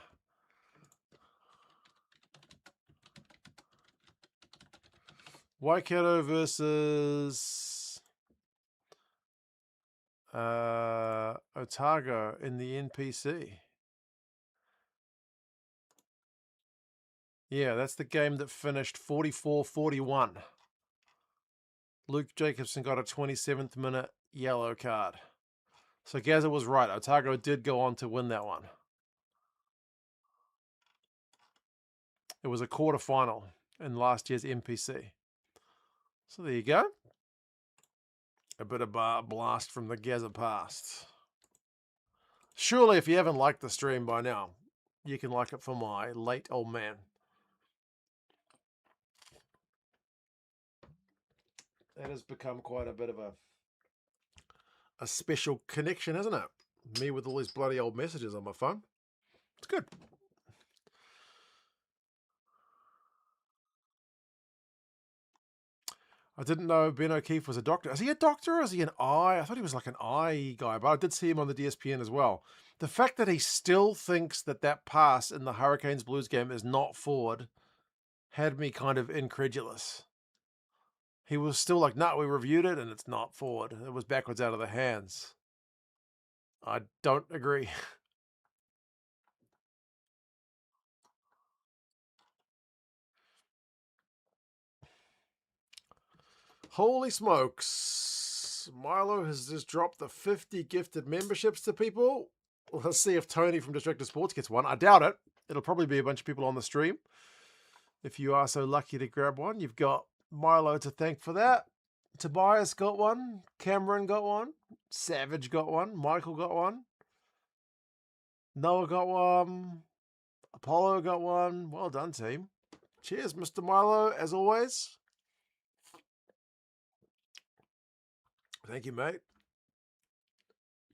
Waikato versus Otago in the NPC. Yeah, that's the game that finished 44-41. Luke Jacobson got a 27th minute yellow card. So Gazza was right. Otago did go on to win that one. It was a quarterfinal in last year's NPC. So there you go. A bit of a blast from the Gazza past. Surely if you haven't liked the stream by now, you can like it for my late old man. That has become quite a bit of a special connection, hasn't it? Me with all these bloody old messages on my phone. It's good. I didn't know Ben O'Keefe was a doctor. Is he a doctor or is he an eye? I thought he was like an eye guy, but I did see him on the DSPN as well. The fact that he still thinks that that pass in the Hurricanes Blues game is not forward had me kind of incredulous. He was still like, no, we reviewed it and it's not forward. It was backwards out of the hands. I don't agree. Holy smokes. Milo has just dropped the 50 gifted memberships to people. Let's see if Tony from Distracted Sports gets one. I doubt it. It'll probably be a bunch of people on the stream. If you are so lucky to grab one, you've got Milo to thank for that. Tobias got one. Cameron got one. Savage got one. Michael got one. Noah got one. Apollo got one. Well done, team. Cheers, Mr. Milo, as always. Thank you, mate.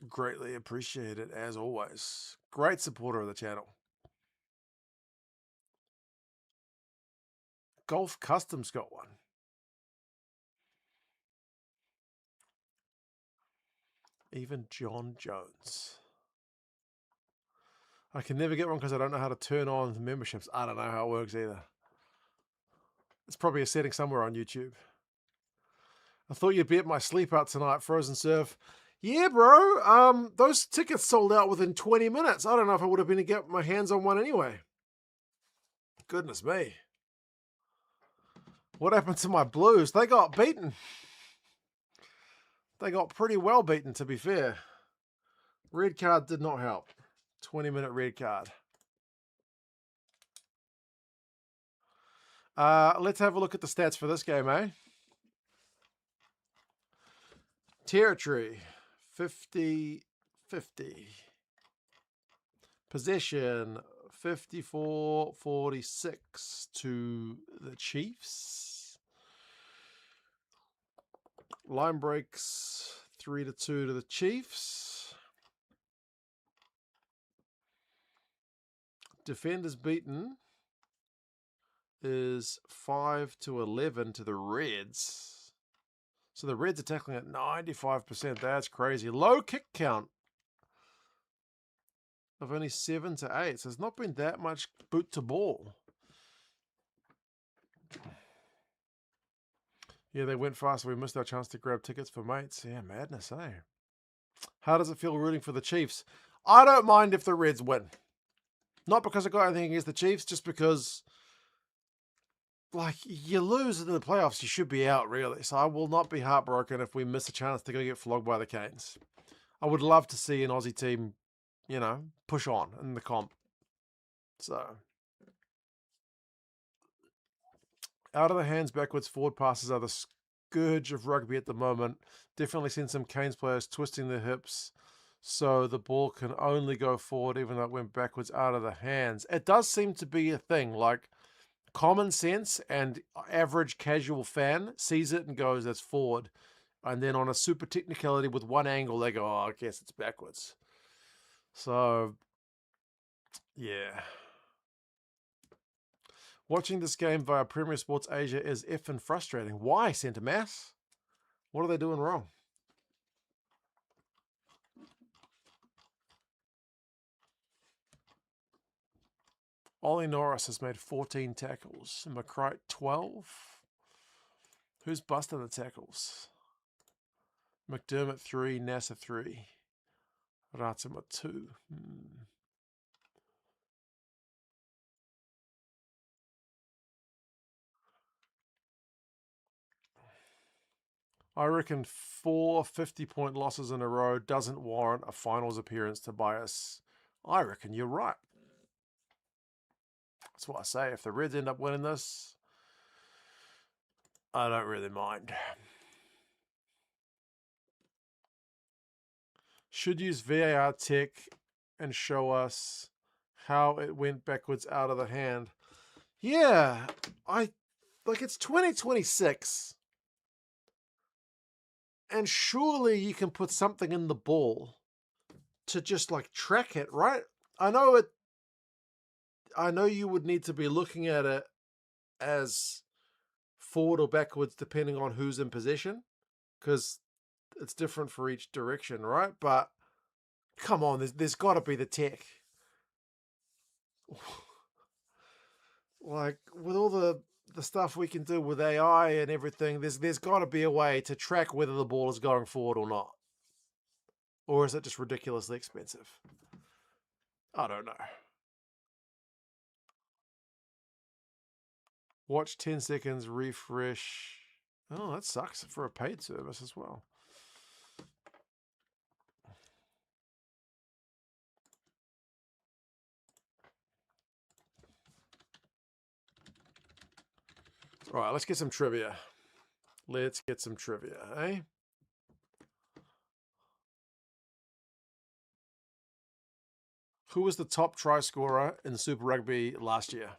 Greatly appreciate it, as always. Great supporter of the channel. Golf Customs got one. Even John Jones. I can never get one because I don't know how to turn on the memberships. I don't know how it works either. It's probably a setting somewhere on YouTube. I thought you'd be at my sleep out tonight, Frozen Surf. Yeah, bro. Those tickets sold out within 20 minutes. I don't know if I would have been able to get my hands on one anyway. Goodness me. What happened to my Blues? They got beaten. They got pretty well beaten, to be fair. Red card did not help. 20-minute red card. Let's have a look at the stats for this game, eh? Territory, 50-50. Possession, 54-46 to the Chiefs. Line breaks, 3-2 to the Chiefs. Defenders beaten is 5-11 to the Reds. So the Reds are tackling at 95%. That's crazy. Low kick count of only 7-8. So there's not been that much boot to ball. Yeah, they went fast. We missed our chance to grab tickets for mates. Yeah, madness, eh? How does it feel rooting for the Chiefs? I don't mind if the Reds win. Not because I got anything against the Chiefs, just because, like, you lose in the playoffs, you should be out, really. So I will not be heartbroken if we miss a chance to go get flogged by the Canes. I would love to see an Aussie team, you know, push on in the comp. So, out of the hands, backwards, forward passes are the scourge of rugby at the moment. Definitely seen some Canes players twisting their hips so the ball can only go forward even though it went backwards out of the hands. It does seem to be a thing, like common sense and average casual fan sees it and goes, that's forward. And then on a super technicality with one angle, they go, oh, I guess it's backwards. So, yeah. Watching this game via Premier Sports Asia is effing frustrating. Why, Centre Mass? What are they doing wrong? Ollie Norris has made 14 tackles. McCright, 12. Who's busting the tackles? McDermott 3, Nasser 3. Ratsima 2. I reckon 4 50-point losses in a row doesn't warrant a finals appearance, Tobias. I reckon you're right. That's what I say. If the Reds end up winning this, I don't really mind. Should use VAR tech and show us how it went backwards out of the hand. Yeah, it's 2026. And surely you can put something in the ball to just like track it, right? I know you would need to be looking at it as forward or backwards depending on who's in possession, because it's different for each direction, right? But come on, there's got to be the tech. Like with all the stuff we can do with AI and everything, there's got to be a way to track whether the ball is going forward or not. Or is it just ridiculously expensive? I don't know. Watch 10 seconds, refresh. Oh, that sucks for a paid service as well. All right, let's get some trivia. Let's get some trivia, eh? Who was the top try scorer in Super Rugby last year?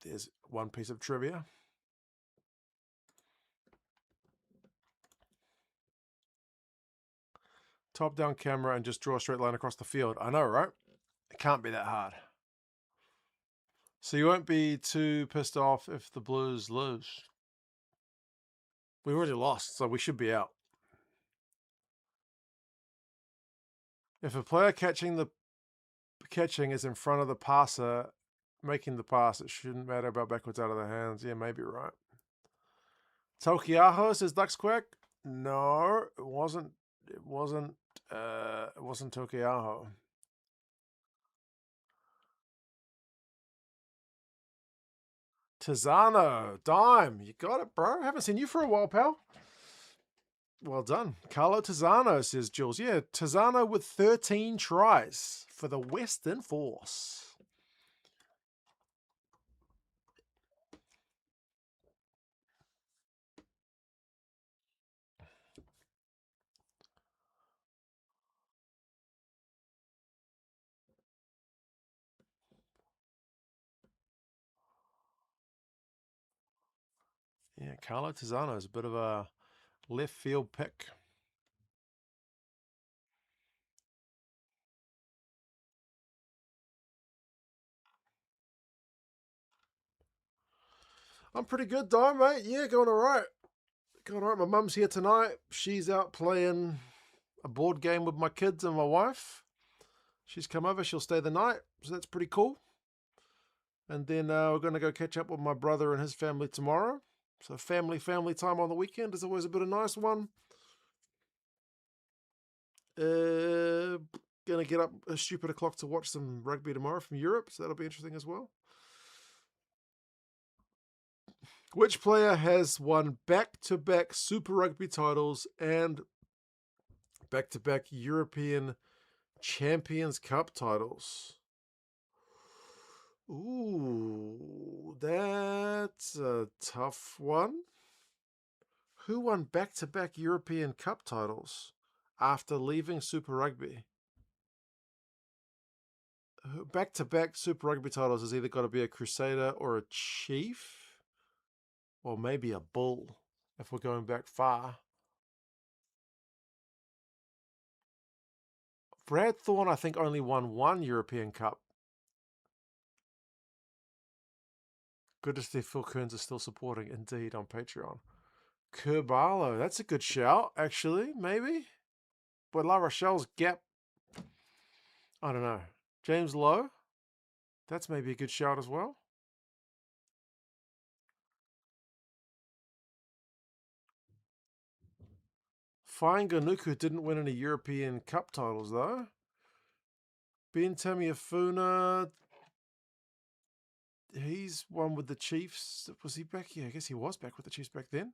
There's one piece of trivia. Top-down camera and just draw a straight line across the field. I know, right? It can't be that hard. So you won't be too pissed off if the Blues lose. We already lost, so we should be out. If a player catching is in front of the passer making the pass, it shouldn't matter about backwards out of the hands. Yeah, maybe right. Tokiaho says Ducks Quack. No, it wasn't. It wasn't Tokiaho. Tizano, dime. You got it, bro. Haven't seen you for a while, pal. Well done. Carlo Tizano, says Jules. Yeah, Tizano with 13 tries for the Western Force. Yeah, Carlo Tizano is a bit of a left field pick. I'm pretty good, though, mate. Yeah, going all right. Going all right. My mum's here tonight. She's out playing a board game with my kids and my wife. She's come over. She'll stay the night, so that's pretty cool. And then we're going to go catch up with my brother and his family tomorrow. So family time on the weekend is always a bit of a nice one. Gonna get up a stupid o'clock to watch some rugby tomorrow from Europe, so that'll be interesting as well. Which player has won back-to-back Super Rugby titles and back-to-back European Champions Cup titles? Ooh, that's a tough one. Who won back-to-back European Cup titles after leaving Super Rugby? Back-to-back Super Rugby titles has either got to be a Crusader or a Chief, or maybe a Bull, if we're going back far. Brad Thorne, I think, only won one European Cup. Good to see Phil Kearns is still supporting Indeed on Patreon. Kerbalo, that's a good shout, actually, maybe. But La Rochelle's gap, I don't know. James Lowe? That's maybe a good shout as well. Fainganuku didn't win any European Cup titles, though. Ben Tamiafuna, he's won with the Chiefs. Was he back? Yeah, I guess he was back with the Chiefs back then.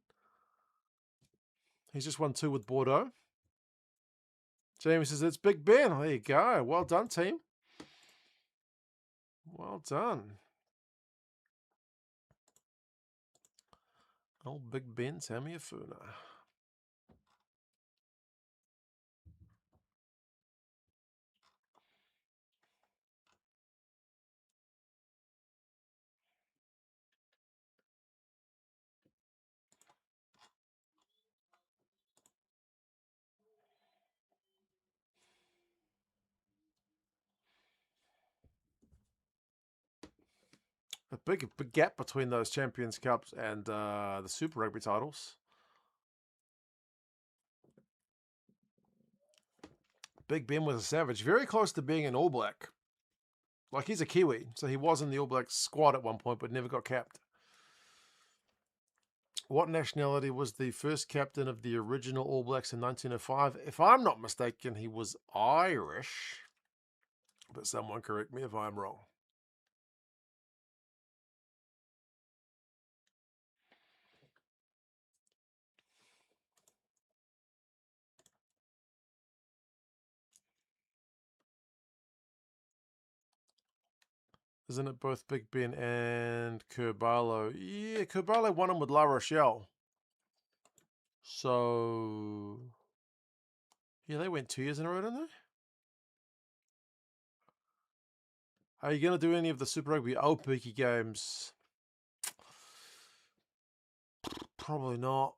He's just won 2 with Bordeaux. Jamie says, it's Big Ben. There you go. Well done, team. Well done. Old Big Ben Tamiafuna. A big gap between those Champions Cups and the Super Rugby titles. Big Ben was a savage. Very close to being an All Black. Like, he's a Kiwi, so he was in the All Black squad at one point, but never got capped. What nationality was the first captain of the original All Blacks in 1905? If I'm not mistaken, he was Irish. But someone correct me if I'm wrong. Isn't it both Big Ben and Kerbalo? Yeah, Kerbalo won him with La Rochelle. So, yeah, they went 2 years in a row, didn't they? Are you going to do any of the Super Rugby Aupiki games? Probably not.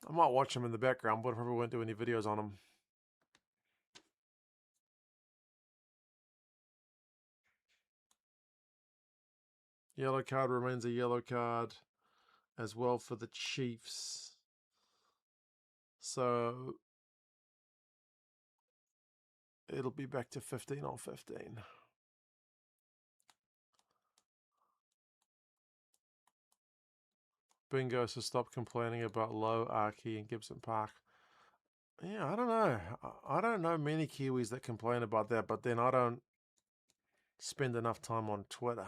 I might watch them in the background, but I probably won't do any videos on them. Yellow card remains a yellow card as well for the Chiefs. So it'll be back to 15 on 15. Bingo, so stop complaining about low Archie and Gibson Park. Yeah, I don't know. I don't know many Kiwis that complain about that, but then I don't spend enough time on Twitter.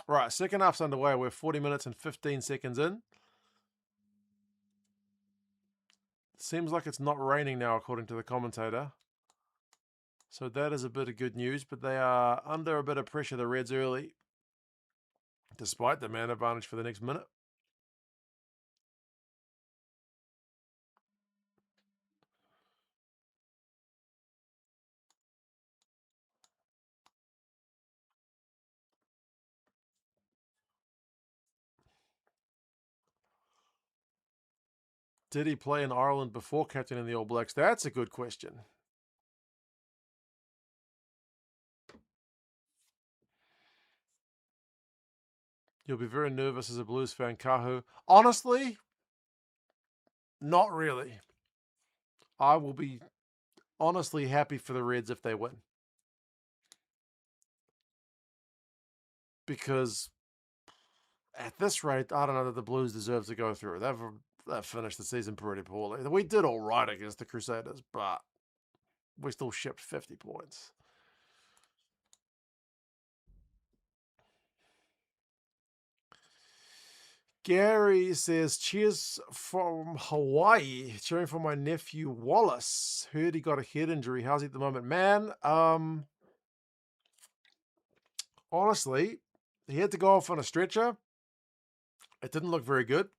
Right, second half's underway. We're 40 minutes and 15 seconds in. Seems like it's not raining now, according to the commentator. So that is a bit of good news, but they are under a bit of pressure, the Reds, early, despite the man advantage for the next minute. Did he play in Ireland before captaining the All Blacks? That's a good question. You'll be very nervous as a Blues fan, Kahu. Honestly, not really. I will be honestly happy for the Reds if they win. Because at this rate, I don't know that the Blues deserve to go through. They've finished the season pretty poorly. We did all right against the Crusaders, but we still shipped 50 points. Gary says, cheers from Hawaii. Cheering for my nephew Wallace. Heard he got a head injury. How's he at the moment? Man, honestly, he had to go off on a stretcher. It didn't look very good.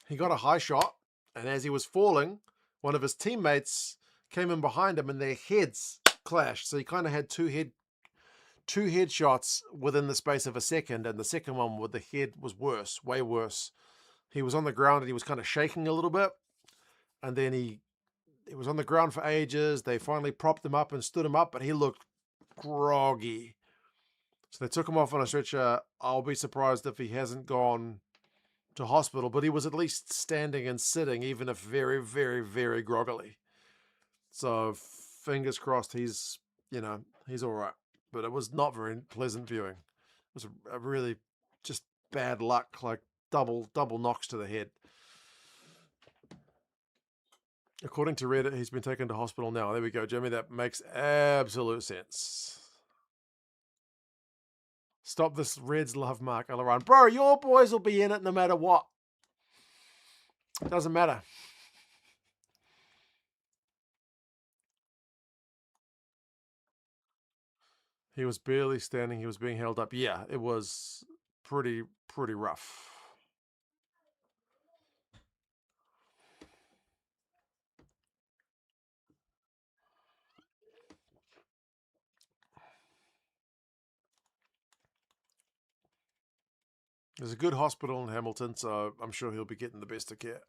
He got a high shot, and as he was falling, one of his teammates came in behind him and their heads clashed. So he kind of had two headshots within the space of a second, and the second one with the head was worse, way worse. He was on the ground and he was kind of shaking a little bit, and then he was on the ground for ages. They finally propped him up and stood him up, but he looked groggy. So they took him off on a stretcher. I'll be surprised if he hasn't gone to hospital, but he was at least standing and sitting, even if very, very, very groggily. So fingers crossed he's all right. But it was not very pleasant viewing. It was a really just bad luck, like double knocks to the head. According to Reddit, he's been taken to hospital now. There we go, Jimmy. That makes absolute sense. Stop this Reds love, Mark Alleran. Bro, your boys will be in it no matter what. It doesn't matter. He was barely standing. He was being held up. Yeah, it was pretty rough. There's a good hospital in Hamilton, so I'm sure he'll be getting the best of care.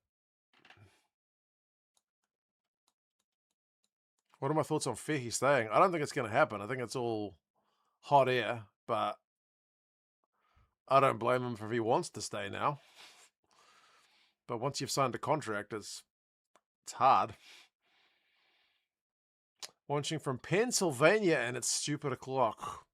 What are my thoughts on Fehi staying? I don't think it's going to happen. I think it's all hot air, but I don't blame him if he wants to stay now. But once you've signed a contract, it's hard. Watching from Pennsylvania, and it's stupid o'clock.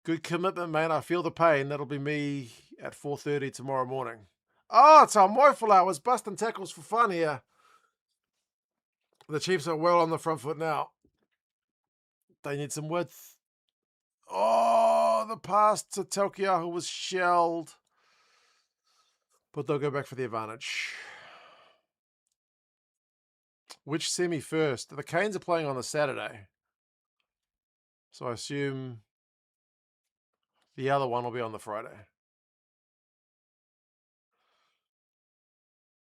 Good commitment, man. I feel the pain. That'll be me at 4:30 tomorrow morning. Oh, it's our Moiful hours. Busting tackles for fun here. The Chiefs are well on the front foot now. They need some width. Oh, the pass to Telkiahu was shelled. But they'll go back for the advantage. Which semi first? The Canes are playing on the Saturday. So I assume the other one will be on the Friday.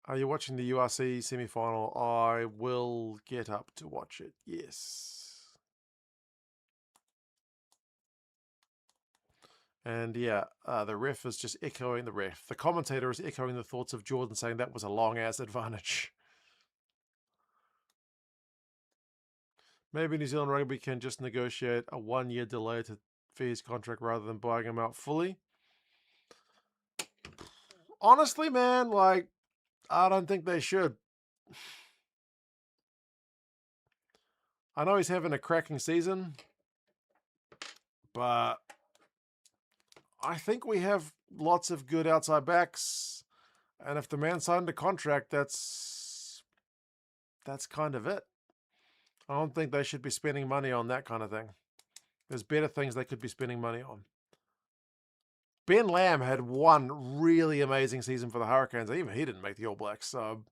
Are you watching the URC semi-final? I will get up to watch it, yes. And yeah, the ref is just echoing the ref. The commentator is echoing the thoughts of Jordan, saying that was a long-ass advantage. Maybe New Zealand Rugby can just negotiate a 1-year delay for his contract rather than buying him out fully. Honestly, man, like, I don't think they should. I know he's having a cracking season, but I think we have lots of good outside backs. And if the man signed a contract, that's kind of it. I don't think they should be spending money on that kind of thing. There's better things they could be spending money on. Ben Lamb had one really amazing season for the Hurricanes. Even he didn't make the All Blacks. So,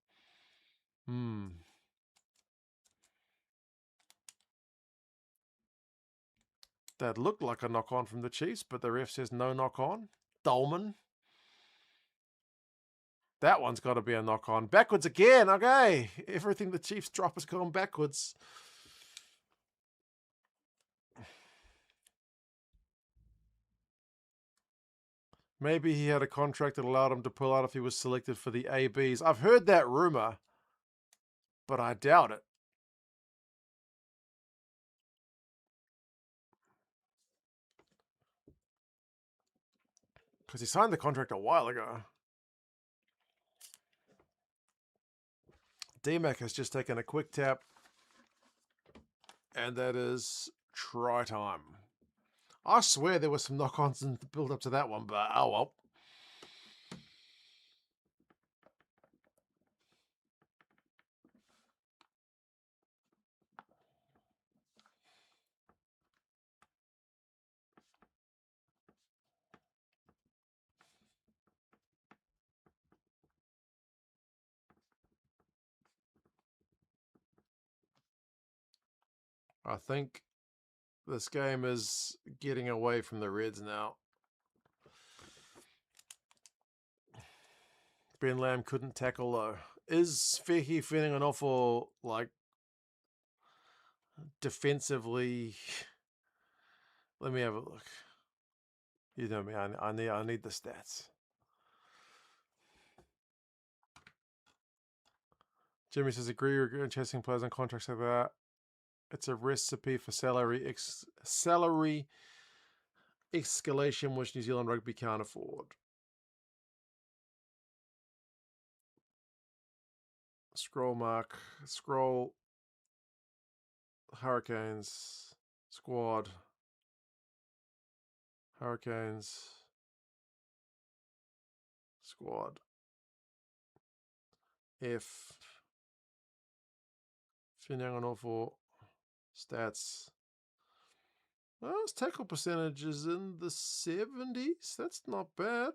that looked like a knock-on from the Chiefs, but the ref says no knock-on. Dolman. That one's got to be a knock-on. Backwards again. Okay. Everything the Chiefs drop has gone backwards. Maybe he had a contract that allowed him to pull out if he was selected for the ABs. I've heard that rumor, but I doubt it. Because he signed the contract a while ago. DMAC has just taken a quick tap. And that is try time. I swear there was some knock-ons in the build-up to that one, but oh well. I think this game is getting away from the Reds now. Ben Lamb couldn't tackle low. Is Fehi feeling an awful, like, defensively? Let me have a look. You know me, I need the stats. Jimmy says, agree regarding chasing players on contracts like that. It's a recipe for salary escalation which New Zealand Rugby can't afford. Scroll mark. Scroll. Hurricanes. Squad. Hurricanes. Squad. F. Finyanganofo. Stats. Well, his tackle percentage is in the 70s. That's not bad.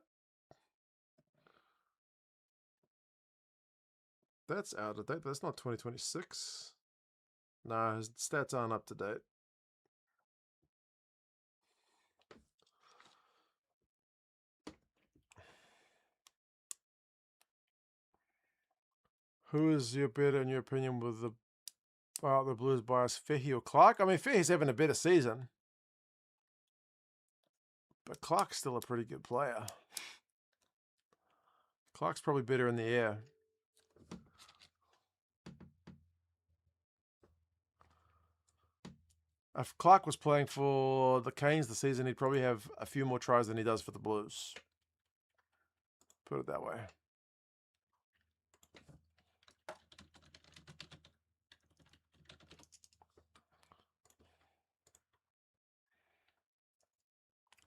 That's out of date. That's not 2026. Nah, his stats aren't up to date. Who is your better, in your opinion, with the Blues bias, Fehi or Clark? I mean, Fehi's having a better season. But Clark's still a pretty good player. Clark's probably better in the air. If Clark was playing for the Canes this season, he'd probably have a few more tries than he does for the Blues. Put it that way.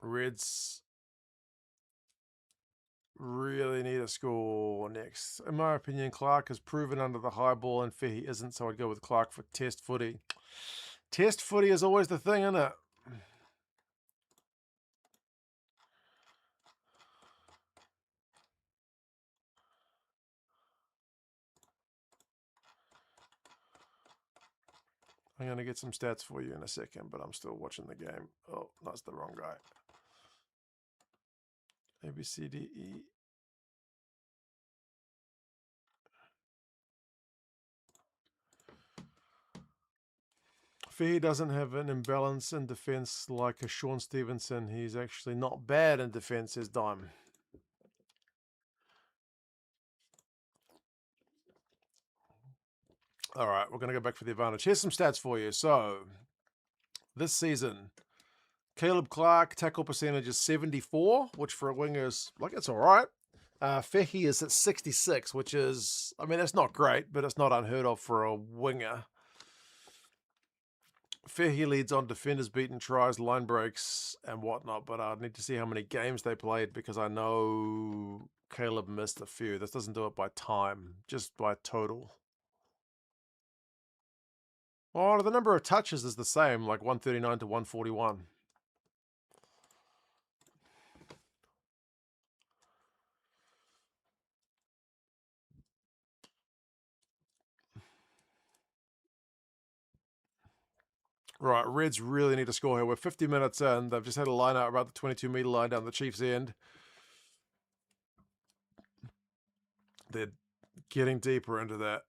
Reds really need a score next. In my opinion, Clark has proven under the high ball and Fehi isn't, so I'd go with Clark for test footy. Test footy is always the thing, isn't it? I'm going to get some stats for you in a second, but I'm still watching the game. Oh, that's the wrong guy. A, B, C, D, E. Fehi doesn't have an imbalance in defense like a Sean Stevenson. He's actually not bad in defense, says Dime. All right, we're going to go back for the advantage. Here's some stats for you. So, this season, Caleb Clark, tackle percentage is 74, which for a winger is, like, it's all right. Fehi is at 66, which is, I mean, that's not great, but it's not unheard of for a winger. Fehi leads on defenders beaten, tries, line breaks, and whatnot, but I need to see how many games they played because I know Caleb missed a few. This doesn't do it by time, just by total. Oh, the number of touches is the same, like 139 to 141. Right, Reds really need to score here. We're 50 minutes in. They've just had a line out about the 22-meter line down the Chiefs' end. They're getting deeper into that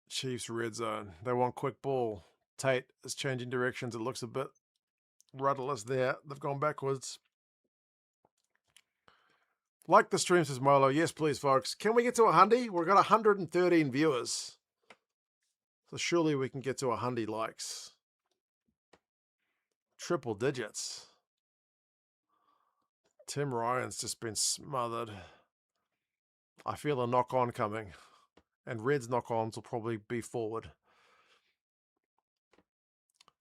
Chiefs red zone. They want quick ball. Tate is changing directions. It looks a bit rudderless there. They've gone backwards. Like the stream, says Milo. Yes, please, folks. Can we get to 100? We've got 113 viewers. So surely we can get to 100 likes. Triple digits. Tim Ryan's just been smothered. I feel a knock-on coming. And Reds knock-ons will probably be forward.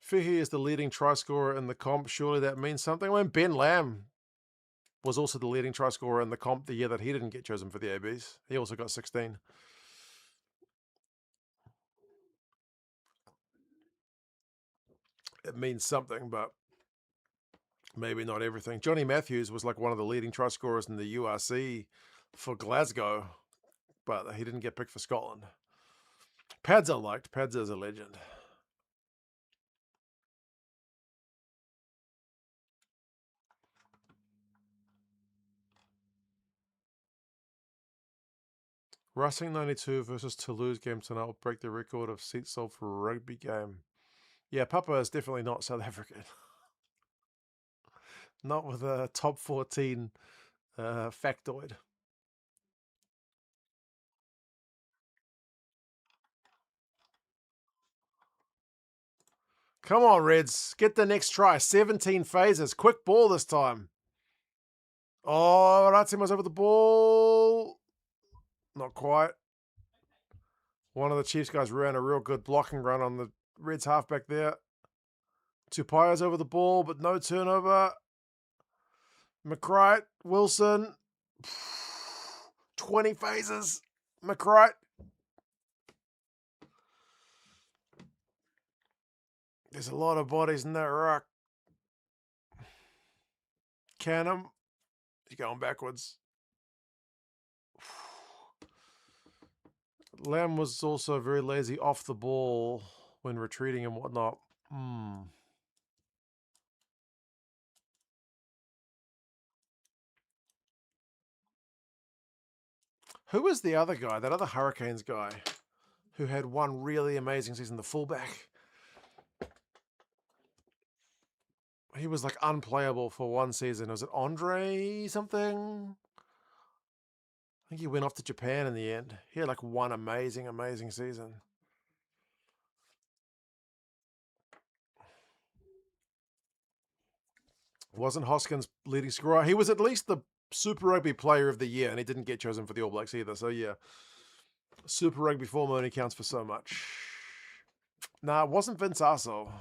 Fehi is the leading try scorer in the comp. Surely that means something. When Ben Lamb was also the leading try scorer in the comp the year that he didn't get chosen for the ABs. He also got 16. It means something, but maybe not everything. Johnny Matthews was like one of the leading try scorers in the URC for Glasgow, but he didn't get picked for Scotland. Pads are liked. Pads is a legend. Racing 92 versus Toulouse game tonight will break the record of seats sold for a rugby game. Yeah, Papa is definitely not South African. Not with a top 14 factoid. Come on, Reds. Get the next try. 17 phases. Quick ball this time. Oh, Ratsima's over the ball. Not quite. One of the Chiefs guys ran a real good blocking run on the Reds halfback there. Tupai's over the ball, but no turnover. McCright, Wilson. 20 phases. McCright. There's a lot of bodies in that ruck. Canham. He's going backwards. Lamb was also very lazy off the ball when retreating and whatnot. Who was the other guy, that other Hurricanes guy, who had one really amazing season, the fullback? He was like unplayable for one season. Was it Andre something? I think he went off to Japan in the end. He had like one amazing, amazing season. Wasn't Hoskins leading scorer? He was at least the Super Rugby Player of the Year, and he didn't get chosen for the All Blacks either. So yeah, Super Rugby form only counts for so much. Nah, it wasn't Vince Arso.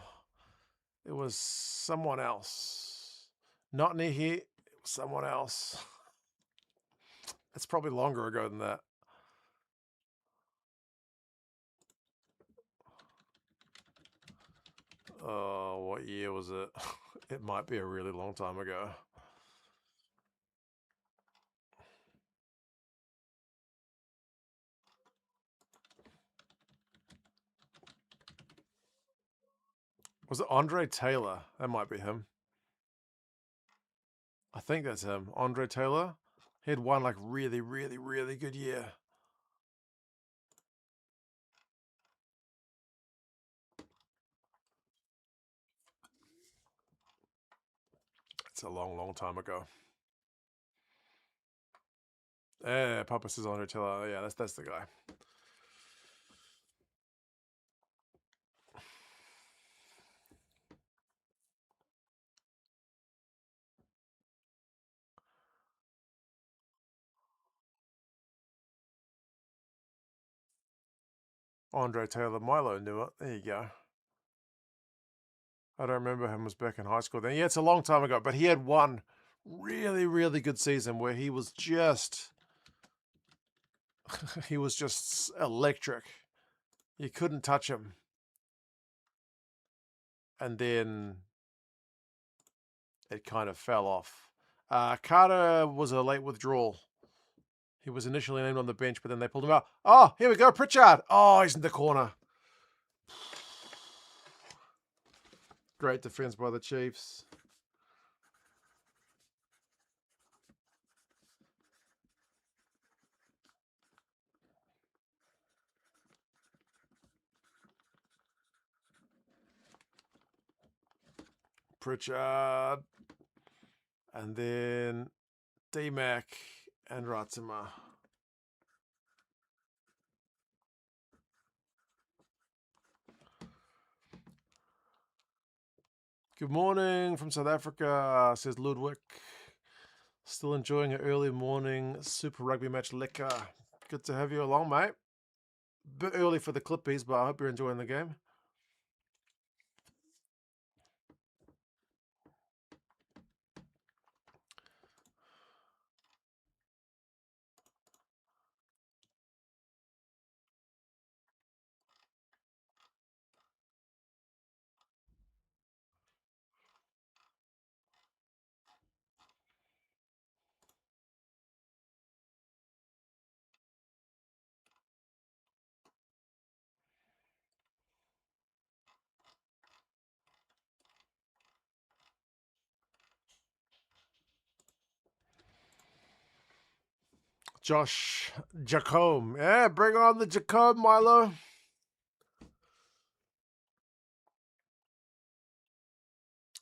It was someone else. Not Nihi. It was someone else. It's probably longer ago than that. Oh, what year was it? It might be a really long time ago. Was it Andre Taylor? That might be him. I think that's him. Andre Taylor. He had one like really, really, really good year. It's a long, long time ago. Yeah, Papa says Andre Taylor. Yeah, that's the guy. Andre Taylor. Milo knew it. There you go. I don't remember him was back in high school then. Yeah, it's a long time ago, but he had one really, really good season where he was just he was just electric. You couldn't touch him. And then it kind of fell off. Carter was a late withdrawal. He was initially named on the bench, but then they pulled him out. Oh, here we go, Pritchard. Oh, he's in the corner. Great defense by the Chiefs. Pritchard. And then D-Mac and Ratsima. Good morning from South Africa, says Ludwig. Still enjoying an early morning Super Rugby match liquor. Good to have you along, mate. Bit early for the Clippies, but I hope you're enjoying the game. Josh Jacome. Yeah, bring on the Jacome, Milo.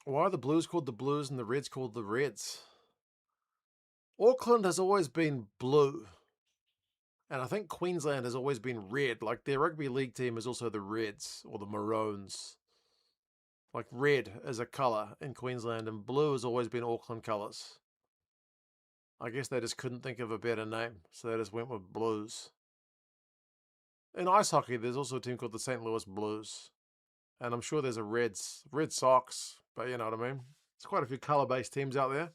Why are the Blues called the Blues and the Reds called the Reds? Auckland has always been blue. And I think Queensland has always been red. Like their rugby league team is also the Reds or the Maroons. Like red is a colour in Queensland and blue has always been Auckland colours. I guess they just couldn't think of a better name, so they just went with Blues. In ice hockey, there's also a team called the St. Louis Blues. And I'm sure there's a Red Sox, but you know what I mean? There's quite a few color-based teams out there.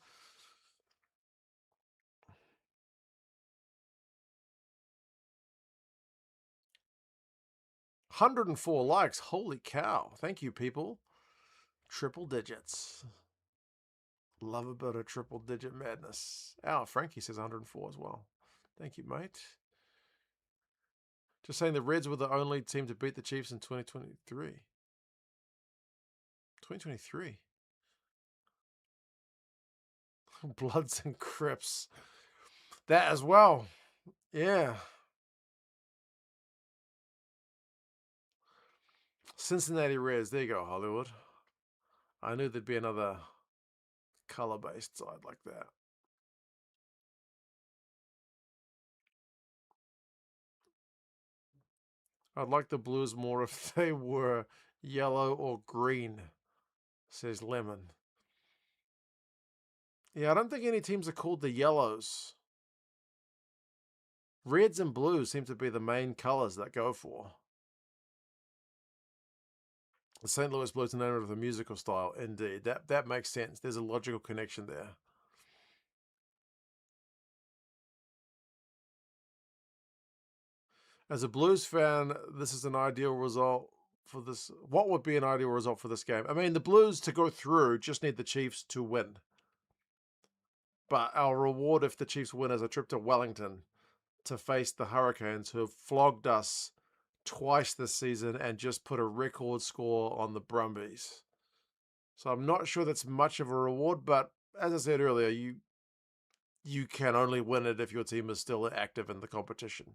$104 likes. Holy cow. Thank you, people. Triple digits. Love a bit of triple digit madness. Oh, Frankie says 104 as well. Thank you, mate. Just saying the Reds were the only team to beat the Chiefs in 2023. 2023. Bloods and Crips. That as well. Yeah. Cincinnati Reds. There you go, Hollywood. I knew there'd be another color-based side like that. I'd like the Blues more if they were yellow or green, says Lemon. Yeah, I don't think any teams are called the Yellows. Reds and blues seem to be the main colors that go for. The St. Louis Blues are named with a musical style. Indeed, that makes sense. There's a logical connection there. As a Blues fan, this is an ideal result for this. What would be an ideal result for this game? I mean, the Blues to go through just need the Chiefs to win. But our reward if the Chiefs win is a trip to Wellington to face the Hurricanes, who have flogged us twice this season and just put a record score on the Brumbies. So I'm not sure that's much of a reward, but as I said earlier, you can only win it if your team is still active in the competition.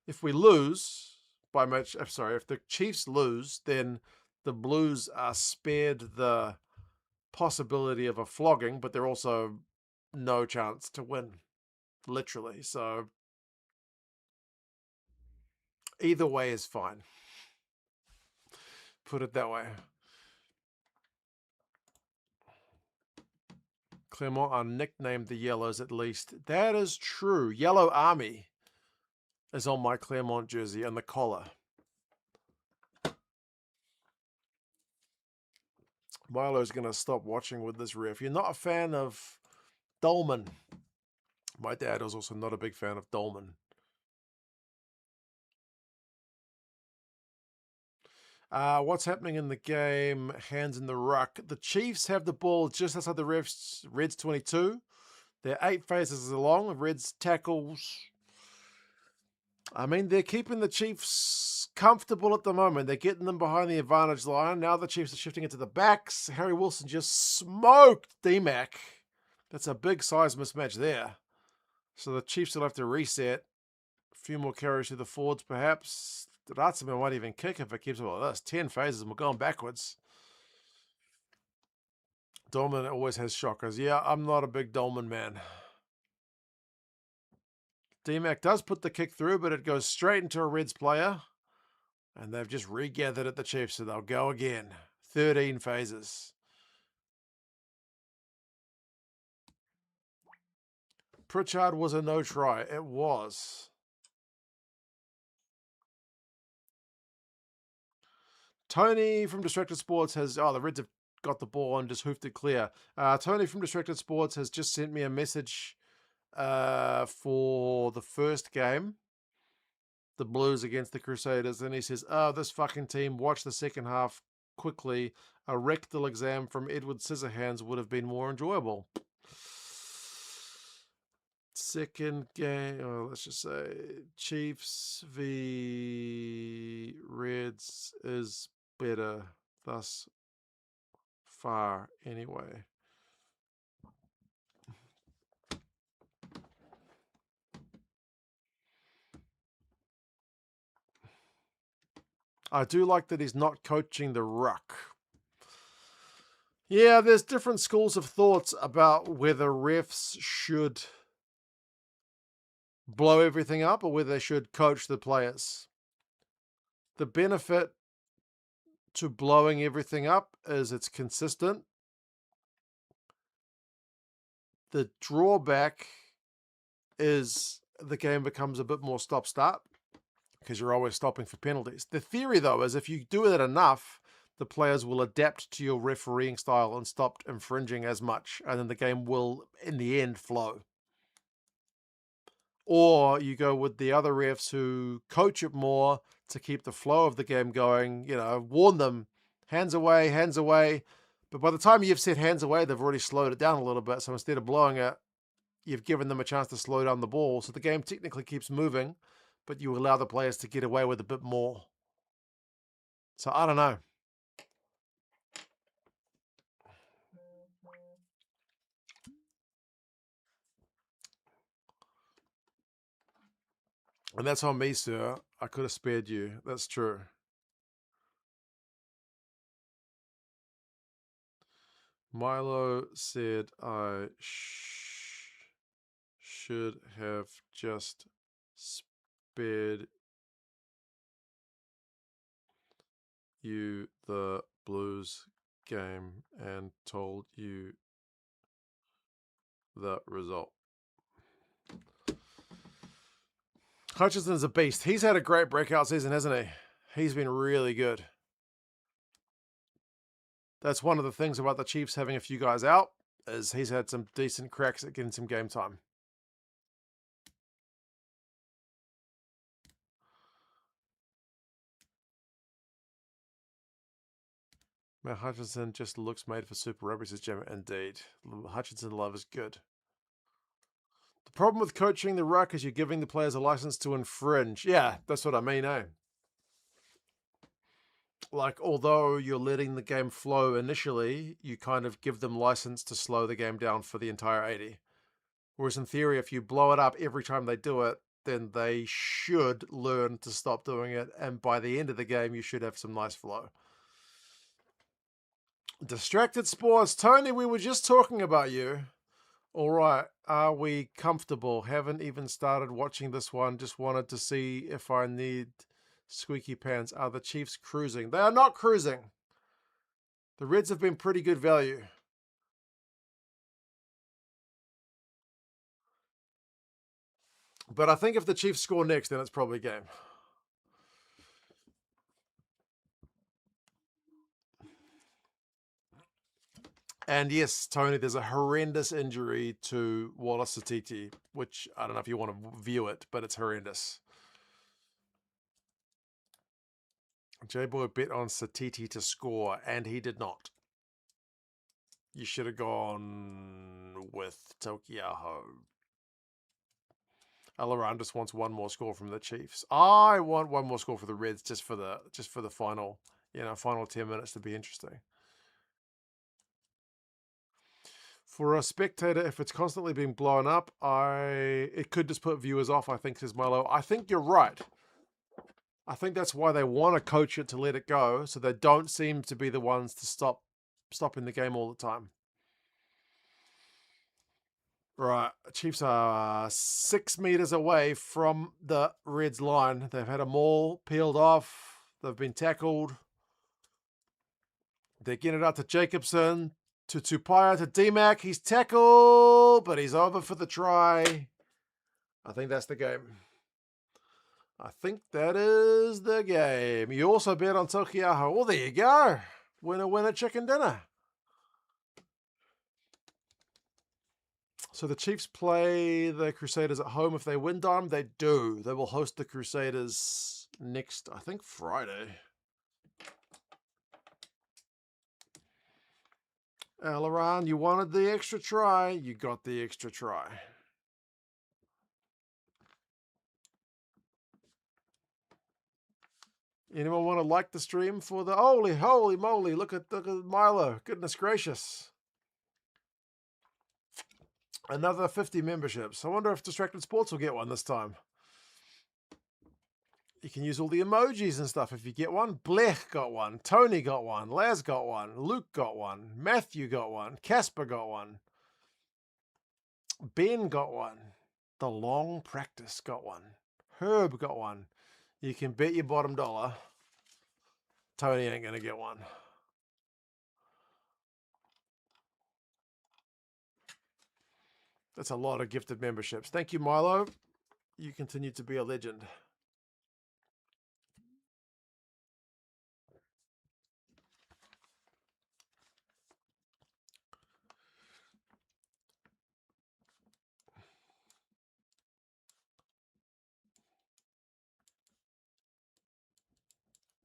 If we lose by much, if the Chiefs lose, then the Blues are spared the possibility of a flogging, but they're also no chance to win, literally. So either way is fine. Put it that way. Clermont are nicknamed the Yellows at least. That is true. Yellow Army is on my Clermont jersey and the collar. Milo's going to stop watching with this ref. You're not a fan of Dolman. My dad was also not a big fan of Dolman. What's happening in the game? Hands in the ruck. The Chiefs have the ball just outside the Reds 22. They're 8 phases along. Reds tackles. I mean, they're keeping the Chiefs comfortable at the moment. They're getting them behind the advantage line. Now the Chiefs are shifting into the backs. Harry Wilson just smoked D-Mac. That's a big size mismatch there. So the Chiefs will have to reset. A few more carries to the forwards, perhaps. Ratzeman won't even kick if it keeps up like this. 10 phases and we're going backwards. Dolman always has shockers. Yeah, I'm not a big Dolman man. D-Mac does put the kick through, but it goes straight into a Reds player. And they've just regathered at the Chiefs, so they'll go again. 13 phases. Pritchard was a no try. It was. Tony from Distracted Sports has... Oh, the Reds have got the ball and just hoofed it clear. Tony from Distracted Sports has just sent me a message for the first game. The Blues against the Crusaders. And he says, oh, this fucking team, watch the second half quickly. A rectal exam from Edward Scissorhands would have been more enjoyable. Second game, let's just say Chiefs v Reds is better thus far anyway. I do like that he's not coaching the ruck. Yeah, there's different schools of thoughts about whether refs should blow everything up or whether they should coach the players. The benefit to blowing everything up is it's consistent. The drawback is the game becomes a bit more stop-start. because you're always stopping for penalties. The theory, though, is if you do it enough, the players will adapt to your refereeing style and stop infringing as much, and then the game will, in the end, flow. Or you go with the other refs who coach it more to keep the flow of the game going, warn them, hands away, hands away. But by the time you've said hands away, they've already slowed it down a little bit. So instead of blowing it, you've given them a chance to slow down the ball. So the game technically keeps moving, but you allow the players to get away with a bit more. So I don't know. And that's on me, sir. I could have spared you. That's true. Milo said I should have just spared you the Blues game and told you the result. Hutchinson's a beast. He's had a great breakout season, hasn't he? He's been really good. That's one of the things about the Chiefs having a few guys out, is he's had some decent cracks at getting some game time. Man, Hutchinson just looks made for Super Rugby, says Jim. Indeed. Hutchinson love is good. The problem with coaching the ruck is you're giving the players a license to infringe. Yeah, that's what I mean, eh? Like, although you're letting the game flow initially, you kind of give them license to slow the game down for the entire 80. Whereas in theory, if you blow it up every time they do it, then they should learn to stop doing it. And by the end of the game, you should have some nice flow. Distracted Sports. Tony, we were just talking about you. All right. Are we comfortable? Haven't even started watching this one. Just wanted to see if I need squeaky pants. Are the Chiefs cruising? They are not cruising. The Reds have been pretty good value. But I think if the Chiefs score next, then it's probably game. And yes, Tony, there's a horrendous injury to Wallace Satiti, which I don't know if you want to view it, but it's horrendous. J-Boy bet on Satiti to score, and he did not. You should have gone with Tokiaho. Alaran just wants one more score from the Chiefs. I want one more score for the Reds just for the final, final 10 minutes to be interesting. For a spectator, if it's constantly being blown up, it could just put viewers off, I think, says Milo. I think you're right. I think that's why they want to coach it to let it go, so they don't seem to be the ones to stopping the game all the time. Right, Chiefs are 6 meters away from the Reds line. They've had a maul peeled off. They've been tackled. They're getting it out to Jacobson, to Tupaya, to D-Mac. He's tackled, but he's over for the try. I think that's the game. I think that is the game. You also bet on Tokiaho. Well, there you go. Winner, winner, chicken dinner. So the Chiefs play the Crusaders at home. If they win, Dime, they do. They will host the Crusaders next, I think, Friday. Alaran, you wanted the extra try. You got the extra try. Anyone want to like the stream for the... Holy moly, look at Milo. Goodness gracious. Another 50 memberships. I wonder if Distracted Sports will get one this time. You can use all the emojis and stuff if you get one. Blech got one. Tony got one. Laz got one. Luke got one. Matthew got one. Casper got one. Ben got one. The Long Practice got one. Herb got one. You can bet your bottom dollar Tony ain't going to get one. That's a lot of gifted memberships. Thank you, Milo. You continue to be a legend.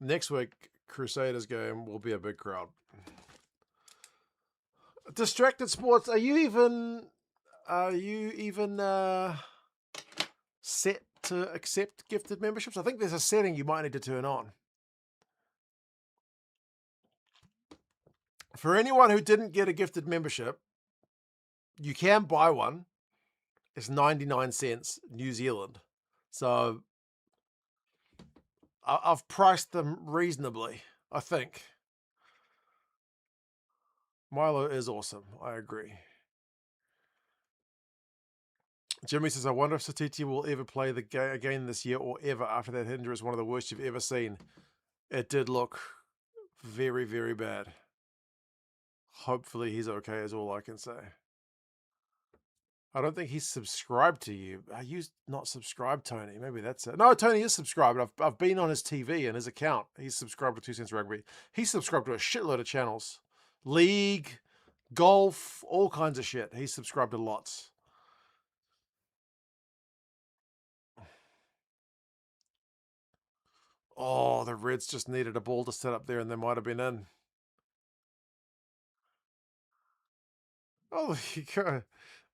Next week, Crusaders game will be a big crowd. Distracted Sports, are you even set to accept gifted memberships? I think there's a setting you might need to turn on. For anyone who didn't get a gifted membership, you can buy one. It's 99 cents New Zealand. So I've priced them reasonably, I think. Milo is awesome. I agree. Jimmy says, I wonder if Satiti will ever play the game again this year or ever after that injury is one of the worst you've ever seen. It did look very, very bad. Hopefully he's okay is all I can say. I don't think he's subscribed to you. Are you not subscribed, Tony? Maybe that's it. No, Tony is subscribed. I've been on his TV and his account. He's subscribed to 2 Cents Rugby. He's subscribed to a shitload of channels. League, golf, all kinds of shit. He's subscribed to lots. Oh, the Reds just needed a ball to set up there and they might have been in. Oh, there you go.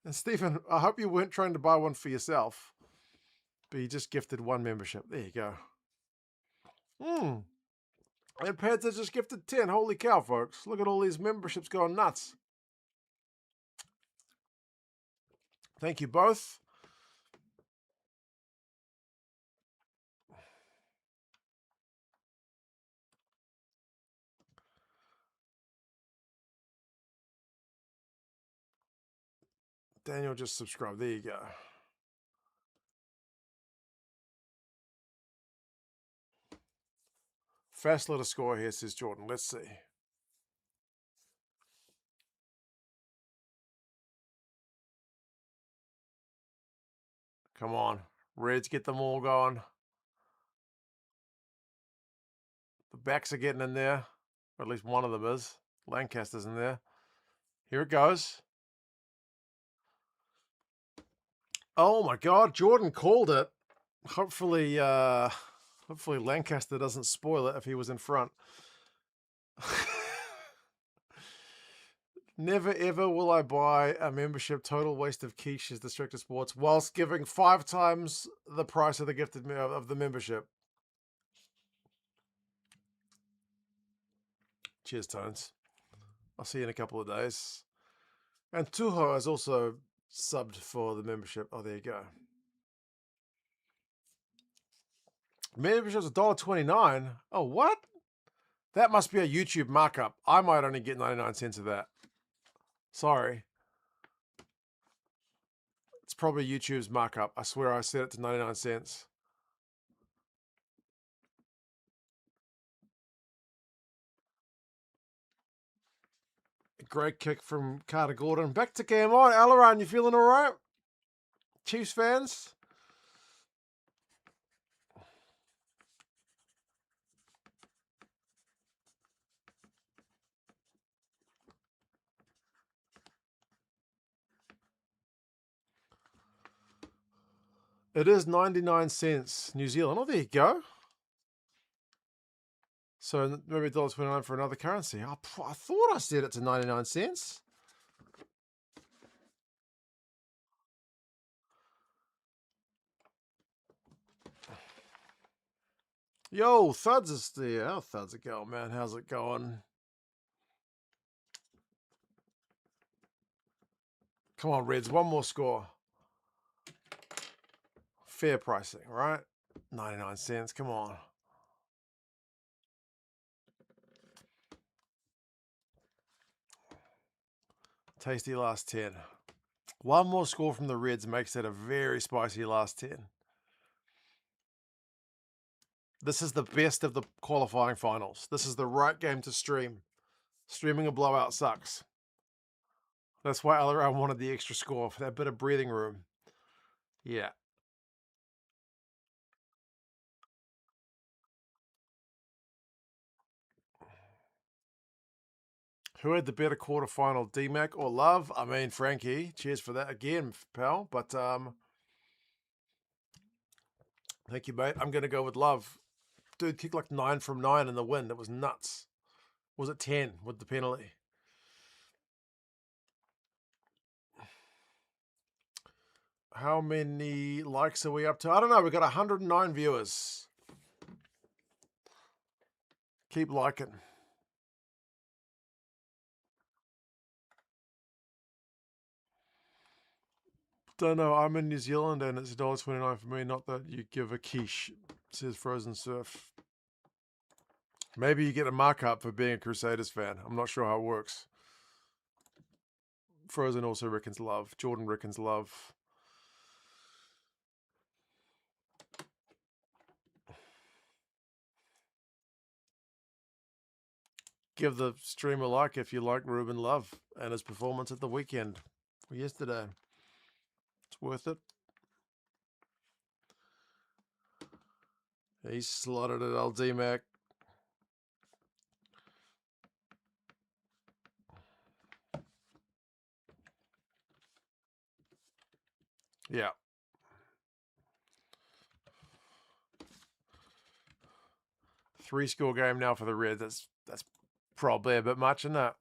And Stephen, I hope you weren't trying to buy one for yourself, but you just gifted one membership. There you go. And Pads has just gifted 10. Holy cow, folks. Look at all these memberships going nuts. Thank you both. Daniel just subscribed. There you go. Fast little score here, says Jordan. Let's see. Come on. Reds, get them all going. The backs are getting in there. Or at least one of them is. Lancaster's in there. Here it goes. Oh my God, Jordan called it. Hopefully Lancaster doesn't spoil it if he was in front. Never ever will I buy a membership. Total waste of quiche is Distracted Sports, whilst giving 5 times the price of the gifted of the membership. Cheers, Tones. I'll see you in a couple of days. And Tuho has also subbed for the membership. Oh, there you go. Membership's $1.29. Oh, what? That must be a YouTube markup. I might only get 99 cents of that. Sorry. It's probably YouTube's markup. I swear I set it to 99 cents. Great kick from Carter Gordon. Back to game on. Alaran, you feeling all right? Chiefs fans? It is 99 cents New Zealand. Oh, there you go. So maybe $1.29 for another currency. I thought I set it to 99 cents. Yo, Thuds is there. How Thuds it going, man? How's it going? Come on, Reds. One more score. Fair pricing, right? 99 cents. Come on. Tasty last 10. One more score from the Reds makes it a very spicy last 10. This is the best of the qualifying finals. This is the right game to stream. Streaming a blowout sucks. That's why Alaran wanted the extra score, for that bit of breathing room. Yeah. Who had the better quarterfinal, DMAC or Love? I mean, Frankie. Cheers for that again, pal. But thank you, mate. I'm going to go with Love. dude kicked like 9 from 9 in the win. It was nuts. Was it 10 with the penalty? How many likes are we up to? I don't know. We've got 109 viewers. Keep liking. Don't know. I'm in New Zealand and it's $1.29 for me. Not that you give a quiche, says Frozen Surf. Maybe you get a markup for being a Crusaders fan. I'm not sure how it works. Frozen also reckons love. Jordan reckons love. Give the stream a like if you like Ruben Love and his performance at the weekend or yesterday. It's worth it. He's slotted at LD Mac. Yeah. Three-score game now for the Reds. That's probably a bit much, isn't it?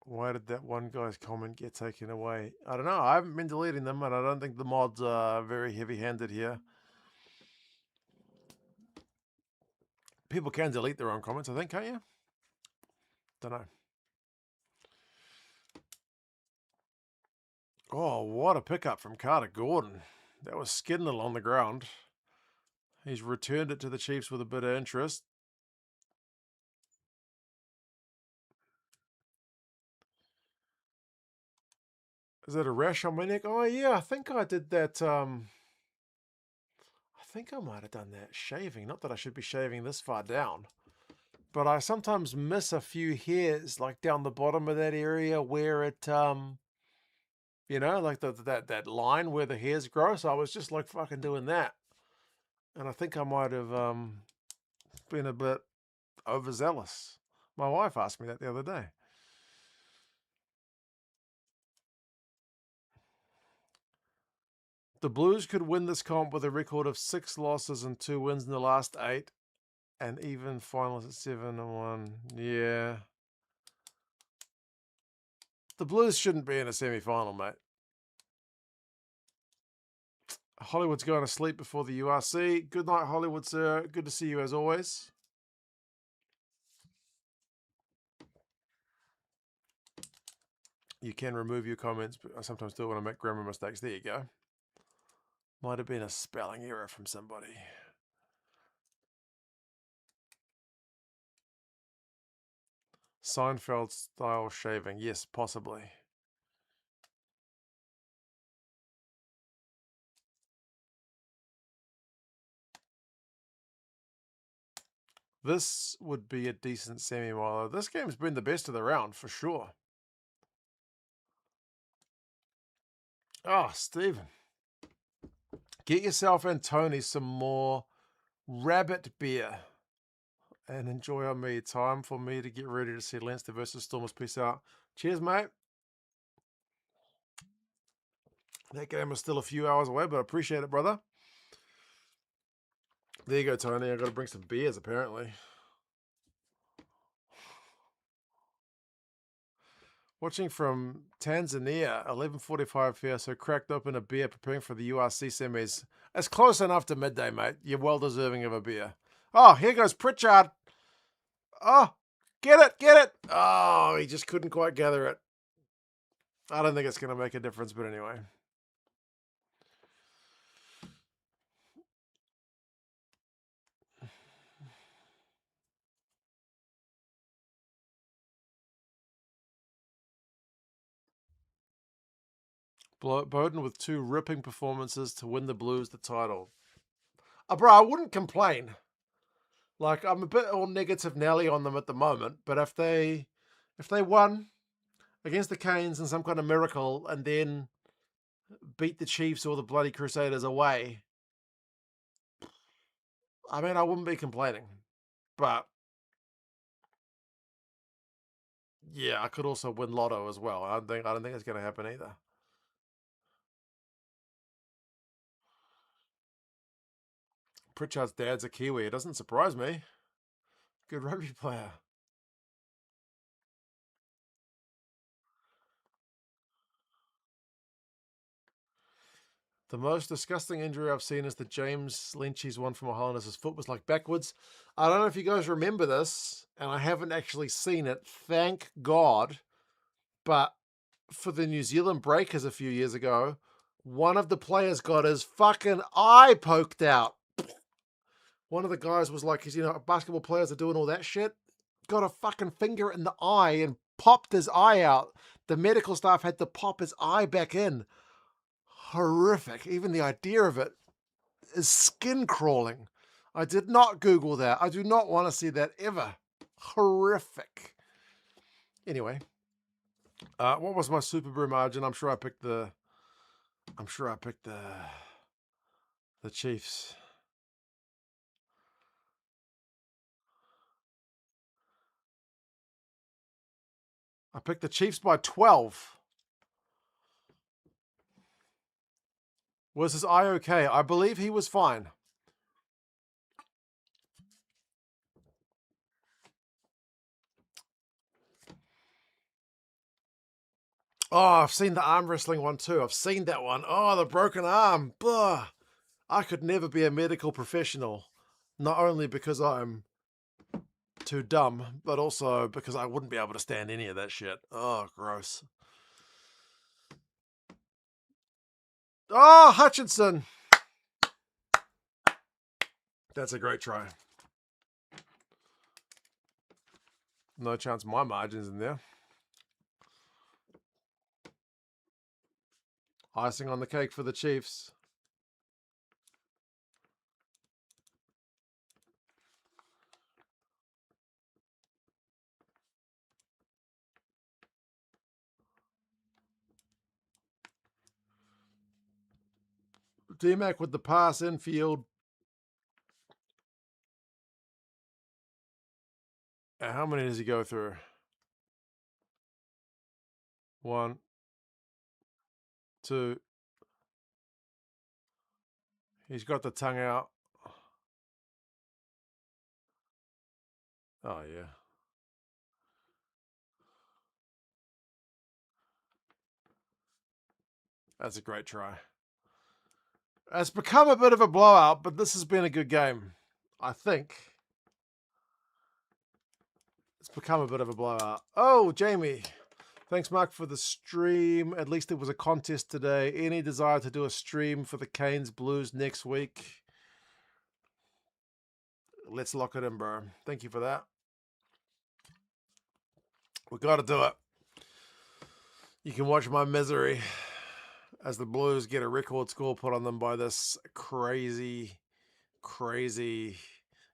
Why did that one guy's comment get taken away? I don't know. I haven't been deleting them, and I don't think the mods are very heavy-handed here. People can delete their own comments, I think, can't you? Don't know. Oh, what a pickup from Carter Gordon. That was skidding along the ground. He's returned it to the Chiefs with a bit of interest. Is that a rash on my neck? Oh, yeah, I think I did that. I think I might have done that shaving. Not that I should be shaving this far down. But I sometimes miss a few hairs, like down the bottom of that area where it, you know, like that line where the hairs grow. So I was just like fucking doing that. And I think I might have been a bit overzealous. My wife asked me that the other day. The Blues could win this comp with a record of 6 losses and 2 wins in the last 8, and even finals at 7-1. Yeah. The Blues shouldn't be in a semi-final, mate. Hollywood's going to sleep before the URC. Good night, Hollywood, sir. Good to see you as always. You can remove your comments, but I sometimes do when I make grammar mistakes. There you go. Might have been a spelling error from somebody. Seinfeld style shaving. Yes, possibly. This would be a decent semi-miler. This game's been the best of the round, for sure. Oh, Stephen. Get yourself and Tony some more rabbit beer. And enjoy on me. Time for me to get ready to see Leinster versus Stormers. Peace out. Cheers, mate. That game is still a few hours away, but I appreciate it, brother. There you go, Tony. I got to bring some beers, apparently. Watching from Tanzania, 11:45 here, so cracked open a beer, preparing for the URC semis. It's close enough to midday, mate. You're well deserving of a beer. Oh, here goes Pritchard. Oh, get it. Oh, he just couldn't quite gather it. I don't think it's going to make a difference, but anyway. Bowden with 2 ripping performances to win the Blues the title. Bro, I wouldn't complain. Like, I'm a bit all negative Nelly on them at the moment, but if they won against the Canes in some kind of miracle and then beat the Chiefs or the bloody Crusaders away, I mean, I wouldn't be complaining. But Yeah, I could also win Lotto as well. I don't think it's going to happen either. Pritchard's dad's a Kiwi. It doesn't surprise me. Good rugby player. The most disgusting injury I've seen is the James Lynch's one from a Highlanders. His foot was like backwards. I don't know if you guys remember this, and I haven't actually seen it. Thank God. But for the New Zealand Breakers a few years ago, one of the players got his fucking eye poked out. One of the guys was like, basketball players are doing all that shit. Got a fucking finger in the eye and popped his eye out. The medical staff had to pop his eye back in. Horrific. Even the idea of it is skin crawling. I did not Google that. I do not want to see that ever. Horrific. Anyway, what was my Super Brew margin? I'm sure I picked the Chiefs. I picked the Chiefs by 12. Was his eye okay? I believe he was fine. Oh, I've seen the arm wrestling one too. I've seen that one. Oh, the broken arm. Blah. I could never be a medical professional. Not only because I'm too dumb, but also because I wouldn't be able to stand any of that shit. Oh, gross. Oh, Hutchinson. That's a great try. No chance my margin's in there. Icing on the cake for the Chiefs. D-Mac with the pass infield. How many does he go through? 1, 2. He's got the tongue out. Oh, yeah. That's a great try. It's become a bit of a blowout, but this has been a good game. I think it's become a bit of a blowout. Oh, Jamie. Thanks, Mark, for the stream. At least it was a contest today. Any desire to do a stream for the Canes Blues next week? Let's lock it in, bro. Thank you for that. We got to do it. You can watch my misery as the Blues get a record score put on them by this crazy, crazy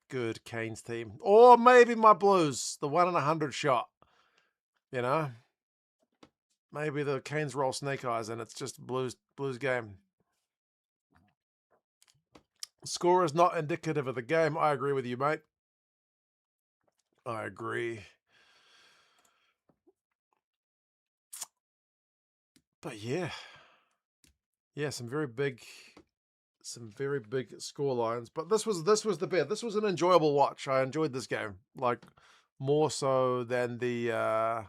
good Canes team. Or maybe my Blues, the 1 in 100 shot. You know? Maybe the Canes roll snake eyes and it's just Blues game. Score is not indicative of the game. I agree with you, mate. I agree. But yeah, some very big score lines. But this was the best. This was an enjoyable watch. I enjoyed this game, like more so than the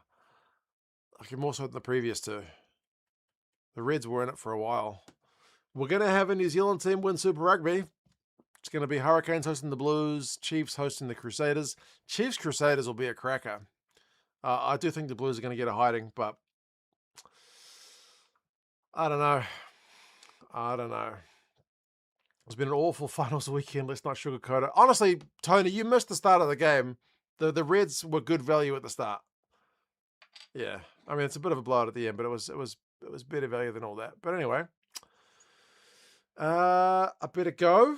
previous two. The Reds were in it for a while. We're gonna have a New Zealand team win Super Rugby. It's gonna be Hurricanes hosting the Blues, Chiefs hosting the Crusaders. Chiefs Crusaders will be a cracker. I do think the Blues are gonna get a hiding, but I don't know. It's been an awful finals weekend. Let's not sugarcoat it. Honestly, Tony, you missed the start of the game. The Reds were good value at the start. Yeah, I mean it's a bit of a blowout at the end, but it was better value than all that. But anyway, I better go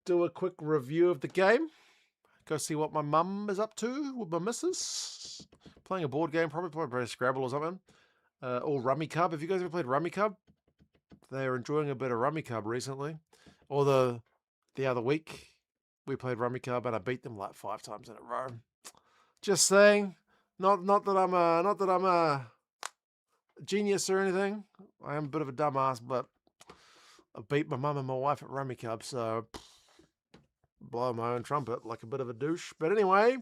do a quick review of the game. Go see what my mum is up to with my missus. Playing a board game, probably Scrabble or something. Or Rummy Cub. Have you guys ever played Rummy Cub? They are enjoying a bit of Rummy Cub recently. Or the other week, we played Rummy Cub and I beat them like 5 times in a row. Just saying, Not that I'm a genius or anything. I am a bit of a dumbass, but I beat my mum and my wife at Rummy Club, so blow my own trumpet like a bit of a douche. But anyway,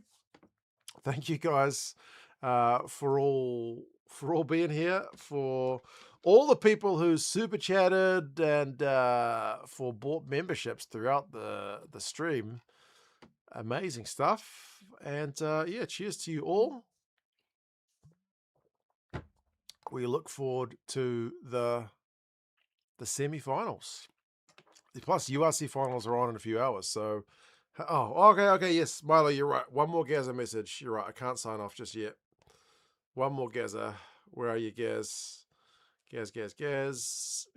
thank you guys for all being here, for all the people who super chatted and for bought memberships throughout the stream. Amazing stuff. And yeah, cheers to you all. We look forward to the semi-finals. Plus, URC finals are on in a few hours. So, oh, okay, yes, Milo, you're right. One more Gaza message. You're right. I can't sign off just yet. One more Gaza. Where are you, Gaz? Gaz.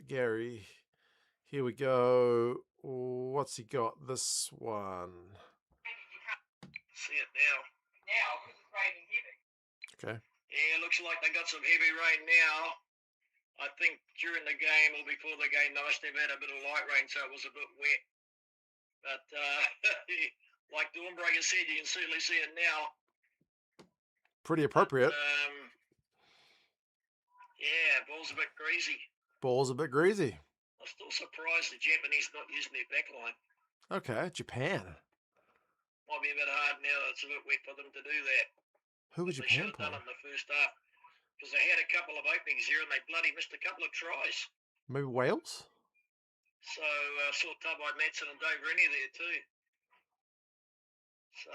Gary. Here we go. What's he got? This one. See it now. Now, because it's raining heavy. Okay. Yeah, looks like they got some heavy rain now. I think during the game or before the game, they must have had a bit of light rain, so it was a bit wet. But like the Windbreaker said, you can certainly see it now. Pretty appropriate. Yeah, ball's a bit greasy. Ball's a bit greasy. I'm still surprised the Japanese not using their backline. Okay, Japan. Might be a bit hard now that it's a bit wet for them to do that. Who was They should Japan have done playing? it in the first half. Because they had a couple of openings here and they bloody missed a couple of tries. Maybe Wales? So I saw Tabai Matson and Dave Rennie there too. So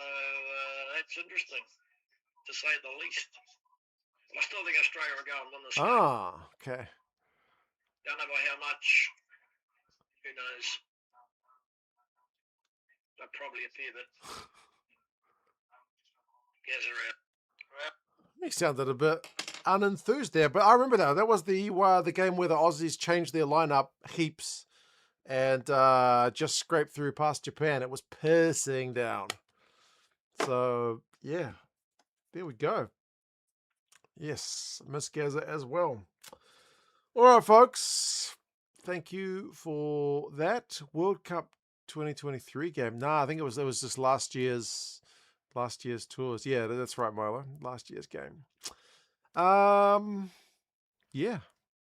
that's interesting, to say the least. But I still think Australia will go and win this game. Ah, okay. Don't know by how much. Who knows? But probably a fair bit. Guys are out. He sounded a bit unenthused there, but I remember that was the game where the Aussies changed their lineup heaps and just scraped through past Japan. It was pissing down. So yeah, there we go. Yes, Miss Gaza as well. All right, folks. Thank you for that World Cup 2023 game. Nah, I think it was just last year's tours. Yeah, that's right, Milo. Last year's game. Yeah.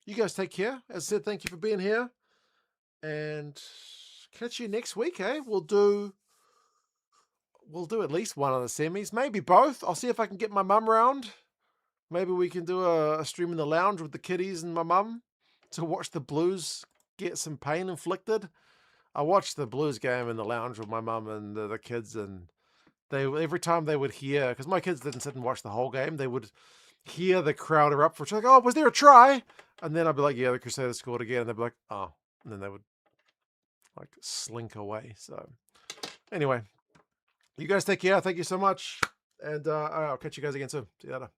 You guys take care. As I said, thank you for being here. And catch you next week, eh? We'll do at least one of the semis, maybe both. I'll see if I can get my mum round. Maybe we can do a stream in the lounge with the kiddies and my mum to watch the Blues get some pain inflicted. I watched the Blues game in the lounge with my mum and the kids, and every time they would hear, because my kids didn't sit and watch the whole game, they would hear the crowd erupt for like, oh, was there a try? And then I'd be like, yeah, the Crusaders scored again. And they'd be like, oh. And then they would like slink away. So anyway, you guys take care. Thank you so much. And I'll catch you guys again soon. See you later.